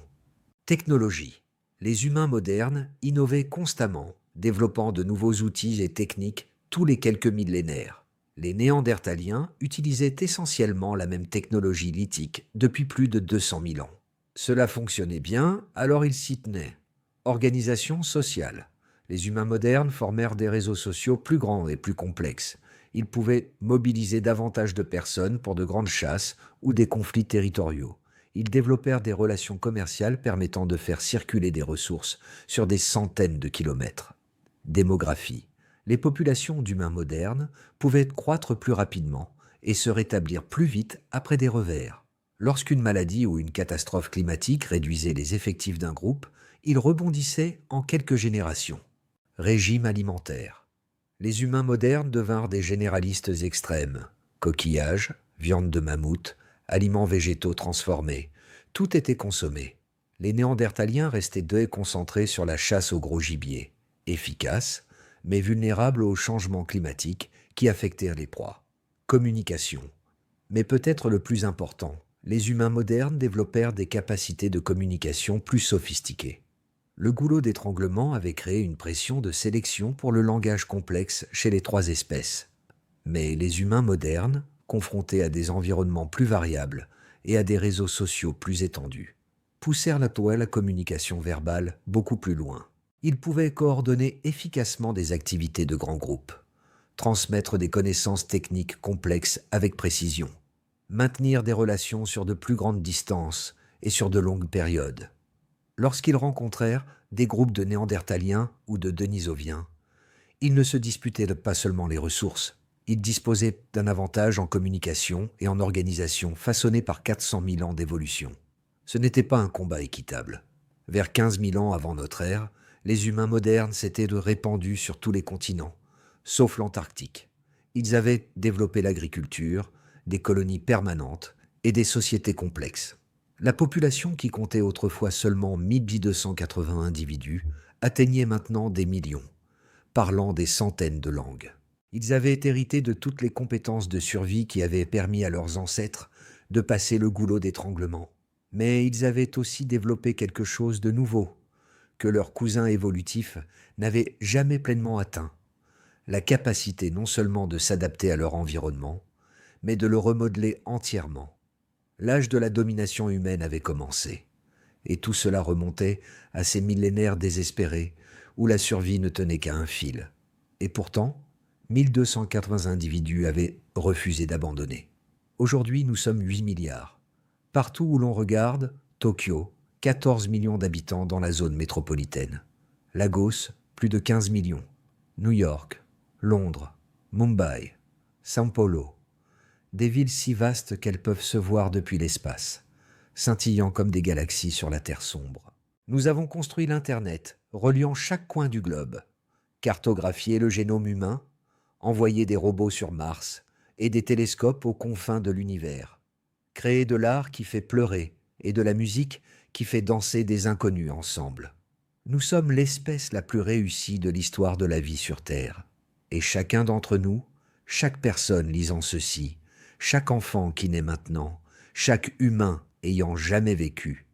Technologie. Les humains modernes innovaient constamment, développant de nouveaux outils et techniques tous les quelques millénaires. Les Néandertaliens utilisaient essentiellement la même technologie lithique depuis plus de 200 000 ans. Cela fonctionnait bien, alors ils s'y tenaient. Organisation sociale. Les humains modernes formèrent des réseaux sociaux plus grands et plus complexes. Ils pouvaient mobiliser davantage de personnes pour de grandes chasses ou des conflits territoriaux. Ils développèrent des relations commerciales permettant de faire circuler des ressources sur des centaines de kilomètres. Démographie. Les populations d'humains modernes pouvaient croître plus rapidement et se rétablir plus vite après des revers. Lorsqu'une maladie ou une catastrophe climatique réduisait les effectifs d'un groupe, ils rebondissaient en quelques générations. Régime alimentaire. Les humains modernes devinrent des généralistes extrêmes. Coquillages, viande de mammouth, aliments végétaux transformés, tout était consommé. Les Néandertaliens restaient concentrés sur la chasse au gros gibier, efficace, mais vulnérables aux changements climatiques qui affectèrent les proies. Communication. Mais peut-être le plus important, les humains modernes développèrent des capacités de communication plus sophistiquées. Le goulot d'étranglement avait créé une pression de sélection pour le langage complexe chez les trois espèces. Mais les humains modernes, confrontés à des environnements plus variables et à des réseaux sociaux plus étendus, poussèrent la communication verbale beaucoup plus loin. Ils pouvaient coordonner efficacement des activités de grands groupes, transmettre des connaissances techniques complexes avec précision, maintenir des relations sur de plus grandes distances et sur de longues périodes. Lorsqu'ils rencontrèrent des groupes de Néandertaliens ou de Denisoviens, ils ne se disputaient pas seulement les ressources, ils disposaient d'un avantage en communication et en organisation façonné par 400 000 ans d'évolution. Ce n'était pas un combat équitable. Vers 15 000 ans avant notre ère, les humains modernes s'étaient répandus sur tous les continents, sauf l'Antarctique. Ils avaient développé l'agriculture, des colonies permanentes et des sociétés complexes. La population qui comptait autrefois seulement 1280 individus atteignait maintenant des millions, parlant des centaines de langues. Ils avaient hérité de toutes les compétences de survie qui avaient permis à leurs ancêtres de passer le goulot d'étranglement. Mais ils avaient aussi développé quelque chose de nouveau, que leurs cousins évolutifs n'avaient jamais pleinement atteint, la capacité non seulement de s'adapter à leur environnement, mais de le remodeler entièrement. L'âge de la domination humaine avait commencé, et tout cela remontait à ces millénaires désespérés où la survie ne tenait qu'à un fil. Et pourtant, 1280 individus avaient refusé d'abandonner. Aujourd'hui, nous sommes 8 milliards. Partout où l'on regarde, Tokyo, 14 millions d'habitants dans la zone métropolitaine. Lagos, plus de 15 millions. New York, Londres, Mumbai, São Paulo. Des villes si vastes qu'elles peuvent se voir depuis l'espace, scintillant comme des galaxies sur la Terre sombre. Nous avons construit l'Internet, reliant chaque coin du globe, cartographié le génome humain, envoyé des robots sur Mars et des télescopes aux confins de l'univers, créé de l'art qui fait pleurer et de la musique qui fait danser des inconnus ensemble. Nous sommes l'espèce la plus réussie de l'histoire de la vie sur Terre, et chacun d'entre nous, chaque personne lisant ceci, chaque enfant qui naît maintenant, chaque humain ayant jamais vécu,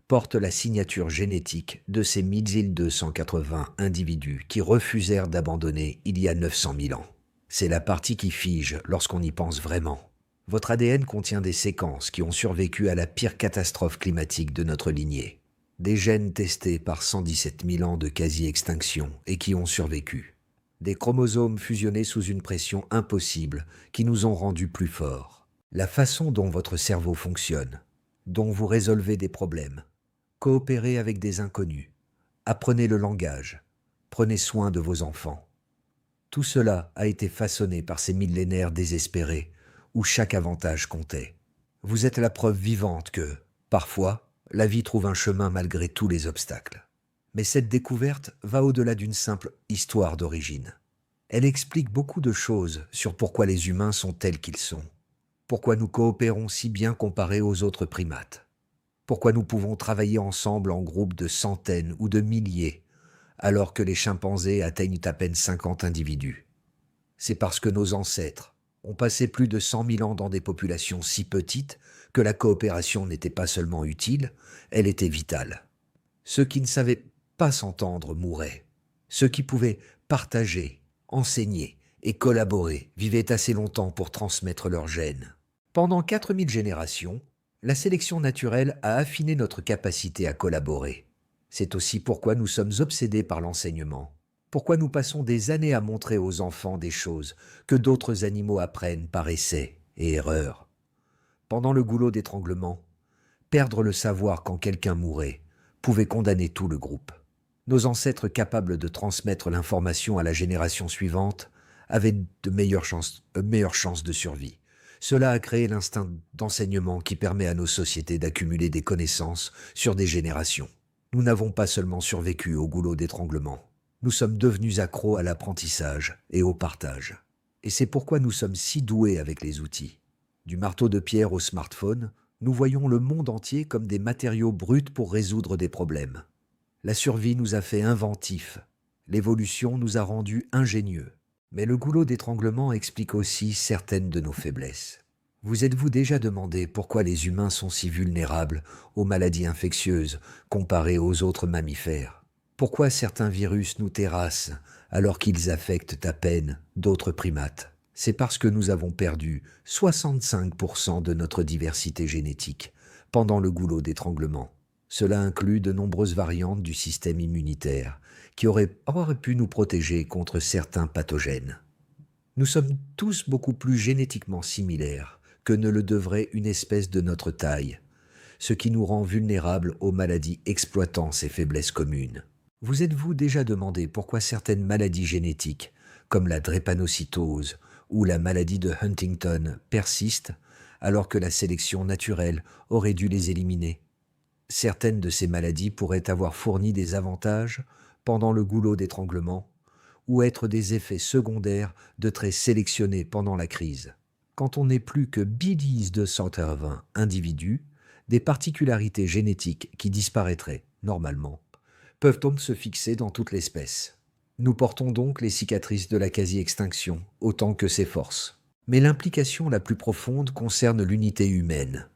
porte la signature génétique de ces 1280 individus qui refusèrent d'abandonner il y a 900 000 ans. C'est la partie qui fige lorsqu'on y pense vraiment. Votre ADN contient des séquences qui ont survécu à la pire catastrophe climatique de notre lignée. Des gènes testés par 117 000 ans de quasi-extinction et qui ont survécu. Des chromosomes fusionnés sous une pression impossible qui nous ont rendus plus forts. La façon dont votre cerveau fonctionne, dont vous résolvez des problèmes, coopérez avec des inconnus, apprenez le langage, prenez soin de vos enfants. Tout cela a été façonné par ces millénaires désespérés, où chaque avantage comptait. Vous êtes la preuve vivante que, parfois, la vie trouve un chemin malgré tous les obstacles. Mais cette découverte va au-delà d'une simple histoire d'origine. Elle explique beaucoup de choses sur pourquoi les humains sont tels qu'ils sont, pourquoi nous coopérons si bien comparés aux autres primates, pourquoi nous pouvons travailler ensemble en groupes de centaines ou de milliers, alors que les chimpanzés atteignent à peine 50 individus. C'est parce que nos ancêtres ont passé plus de 100 000 ans dans des populations si petites que la coopération n'était pas seulement utile, elle était vitale. Ceux qui ne savaient pas s'entendre mouraient. Ceux qui pouvaient partager, enseigner et collaborer vivaient assez longtemps pour transmettre leurs gènes. Pendant 4000 générations, la sélection naturelle a affiné notre capacité à collaborer. C'est aussi pourquoi nous sommes obsédés par l'enseignement, pourquoi nous passons des années à montrer aux enfants des choses que d'autres animaux apprennent par essai et erreur. Pendant le goulot d'étranglement, perdre le savoir quand quelqu'un mourait pouvait condamner tout le groupe. Nos ancêtres capables de transmettre l'information à la génération suivante avaient de meilleures chances de survie. Cela a créé l'instinct d'enseignement qui permet à nos sociétés d'accumuler des connaissances sur des générations. Nous n'avons pas seulement survécu au goulot d'étranglement, nous sommes devenus accros à l'apprentissage et au partage. Et c'est pourquoi nous sommes si doués avec les outils. Du marteau de pierre au smartphone, nous voyons le monde entier comme des matériaux bruts pour résoudre des problèmes. La survie nous a fait inventifs, l'évolution nous a rendus ingénieux. Mais le goulot d'étranglement explique aussi certaines de nos faiblesses. Vous êtes-vous déjà demandé pourquoi les humains sont si vulnérables aux maladies infectieuses comparés aux autres mammifères? Pourquoi certains virus nous terrassent alors qu'ils affectent à peine d'autres primates? C'est parce que nous avons perdu 65% de notre diversité génétique pendant le goulot d'étranglement. Cela inclut de nombreuses variantes du système immunitaire qui auraient pu nous protéger contre certains pathogènes. Nous sommes tous beaucoup plus génétiquement similaires que ne le devrait une espèce de notre taille, ce qui nous rend vulnérables aux maladies exploitant ces faiblesses communes. Vous êtes-vous déjà demandé pourquoi certaines maladies génétiques, comme la drépanocytose ou la maladie de Huntington, persistent alors que la sélection naturelle aurait dû les éliminer? Certaines de ces maladies pourraient avoir fourni des avantages pendant le goulot d'étranglement ou être des effets secondaires de traits sélectionnés pendant la crise. Quand on n'est plus que 1280 individus, des particularités génétiques qui disparaîtraient, normalement, peuvent donc se fixer dans toute l'espèce. Nous portons donc les cicatrices de la quasi-extinction, autant que ses forces. Mais l'implication la plus profonde concerne l'unité humaine.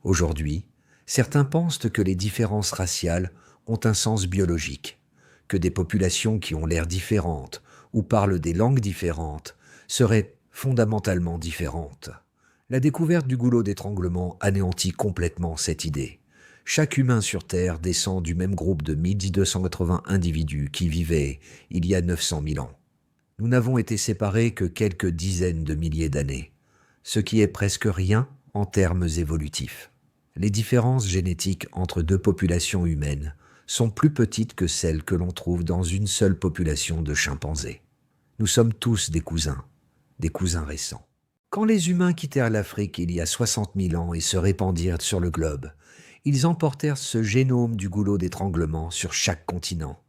Aujourd'hui, certains pensent que les différences raciales ont un sens biologique, que des populations qui ont l'air différentes ou parlent des langues différentes seraient fondamentalement différentes. La découverte du goulot d'étranglement anéantit complètement cette idée. Chaque humain sur Terre descend du même groupe de 1280 individus qui vivaient il y a 900 000 ans. Nous n'avons été séparés que quelques dizaines de milliers d'années, ce qui est presque rien en termes évolutifs. Les différences génétiques entre deux populations humaines sont plus petites que celles que l'on trouve dans une seule population de chimpanzés. Nous sommes tous des cousins récents. Quand les humains quittèrent l'Afrique il y a 60 000 ans et se répandirent sur le globe, ils emportèrent ce génome du goulot d'étranglement sur chaque continent.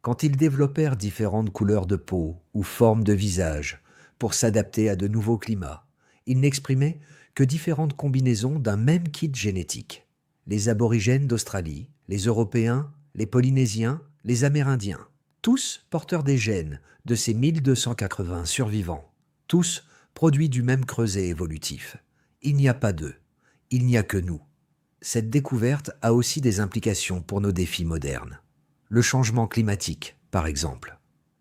Quand ils développèrent différentes couleurs de peau ou formes de visage pour s'adapter à de nouveaux climats, ils n'exprimaient que différentes combinaisons d'un même kit génétique. Les aborigènes d'Australie, les Européens, les Polynésiens, les Amérindiens, tous porteurs des gènes de ces 1280 survivants, tous produits du même creuset évolutif. Il n'y a pas d'eux, il n'y a que nous. Cette découverte a aussi des implications pour nos défis modernes. Le changement climatique, par exemple.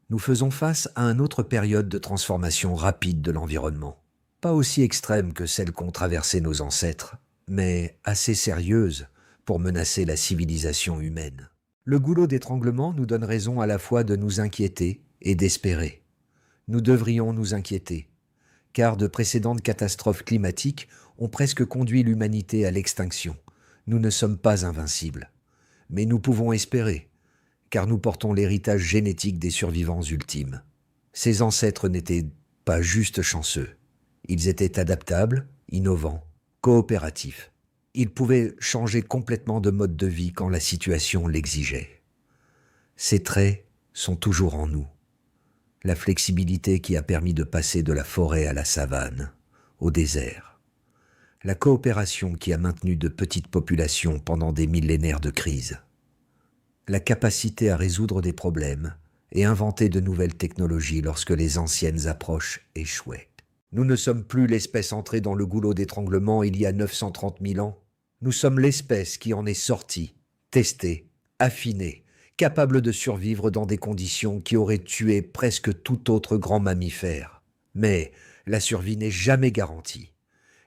Nous faisons face à une autre période de transformation rapide de l'environnement. Pas aussi extrême que celle qu'ont traversée nos ancêtres, mais assez sérieuse pour menacer la civilisation humaine. Le goulot d'étranglement nous donne raison à la fois de nous inquiéter et d'espérer. Nous devrions nous inquiéter, car de précédentes catastrophes climatiques ont presque conduit l'humanité à l'extinction. Nous ne sommes pas invincibles, mais nous pouvons espérer, car nous portons l'héritage génétique des survivants ultimes. Ces ancêtres n'étaient pas juste chanceux. Ils étaient adaptables, innovants, coopératifs. Ils pouvaient changer complètement de mode de vie quand la situation l'exigeait. Ces traits sont toujours en nous. La flexibilité qui a permis de passer de la forêt à la savane, au désert. La coopération qui a maintenu de petites populations pendant des millénaires de crise. La capacité à résoudre des problèmes et inventer de nouvelles technologies lorsque les anciennes approches échouaient. Nous ne sommes plus l'espèce entrée dans le goulot d'étranglement il y a 930 000 ans. Nous sommes l'espèce qui en est sortie, testée, affinée, capable de survivre dans des conditions qui auraient tué presque tout autre grand mammifère. Mais la survie n'est jamais garantie.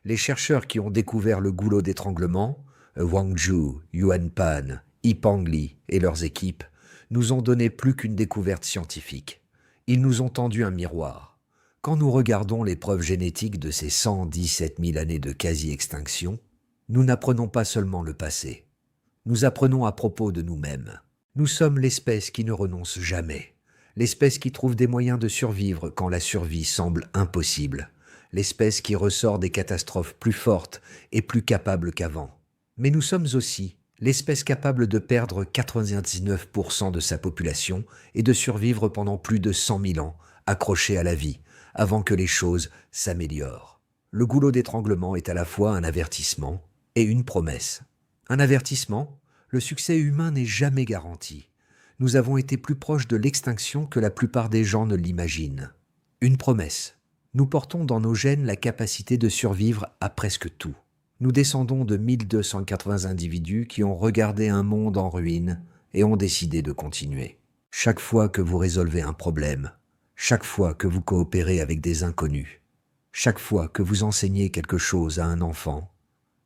Les chercheurs qui ont découvert le goulot d'étranglement, Wang Zhu, Yuan Pan, Yipang Li et leurs équipes, nous ont donné plus qu'une découverte scientifique. Ils nous ont tendu un miroir. Quand nous regardons les preuves génétiques de ces 117 000 années de quasi-extinction, nous n'apprenons pas seulement le passé. Nous apprenons à propos de nous-mêmes. Nous sommes l'espèce qui ne renonce jamais, l'espèce qui trouve des moyens de survivre quand la survie semble impossible, l'espèce qui ressort des catastrophes plus forte et plus capable qu'avant. Mais nous sommes aussi l'espèce capable de perdre 99% de sa population et de survivre pendant plus de 100 000 ans, accrochée à la vie, avant que les choses s'améliorent. Le goulot d'étranglement est à la fois un avertissement et une promesse. Un avertissement, le succès humain n'est jamais garanti. Nous avons été plus proches de l'extinction que la plupart des gens ne l'imaginent. Une promesse. Nous portons dans nos gènes la capacité de survivre à presque tout. Nous descendons de 1280 individus qui ont regardé un monde en ruine et ont décidé de continuer. Chaque fois que vous résolvez un problème, chaque fois que vous coopérez avec des inconnus, chaque fois que vous enseignez quelque chose à un enfant,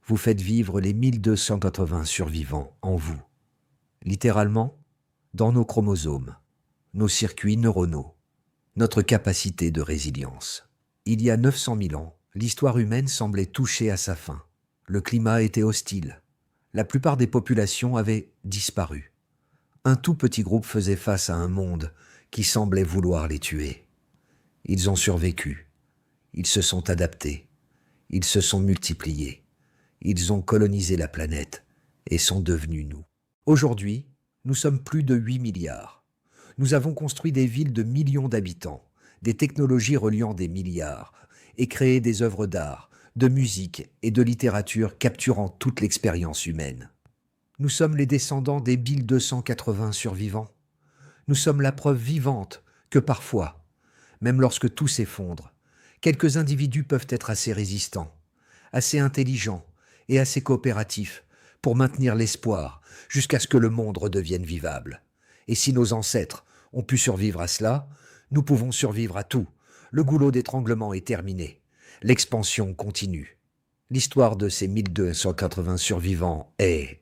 vous faites vivre les 1280 survivants en vous. Littéralement, dans nos chromosomes, nos circuits neuronaux, notre capacité de résilience. Il y a 900 000 ans, l'histoire humaine semblait touchée à sa fin. Le climat était hostile. La plupart des populations avaient disparu. Un tout petit groupe faisait face à un monde qui semblait vouloir les tuer. Ils ont survécu. Ils se sont adaptés. Ils se sont multipliés. Ils ont colonisé la planète et sont devenus nous. Aujourd'hui, nous sommes plus de 8 milliards. Nous avons construit des villes de millions d'habitants, des technologies reliant des milliards, et créé des œuvres d'art, de musique et de littérature capturant toute l'expérience humaine. Nous sommes les descendants des 1280 survivants. Nous sommes la preuve vivante que parfois, même lorsque tout s'effondre, quelques individus peuvent être assez résistants, assez intelligents et assez coopératifs pour maintenir l'espoir jusqu'à ce que le monde redevienne vivable. Et si nos ancêtres ont pu survivre à cela, nous pouvons survivre à tout. Le goulot d'étranglement est terminé. L'expansion continue. L'histoire de ces 1280 survivants est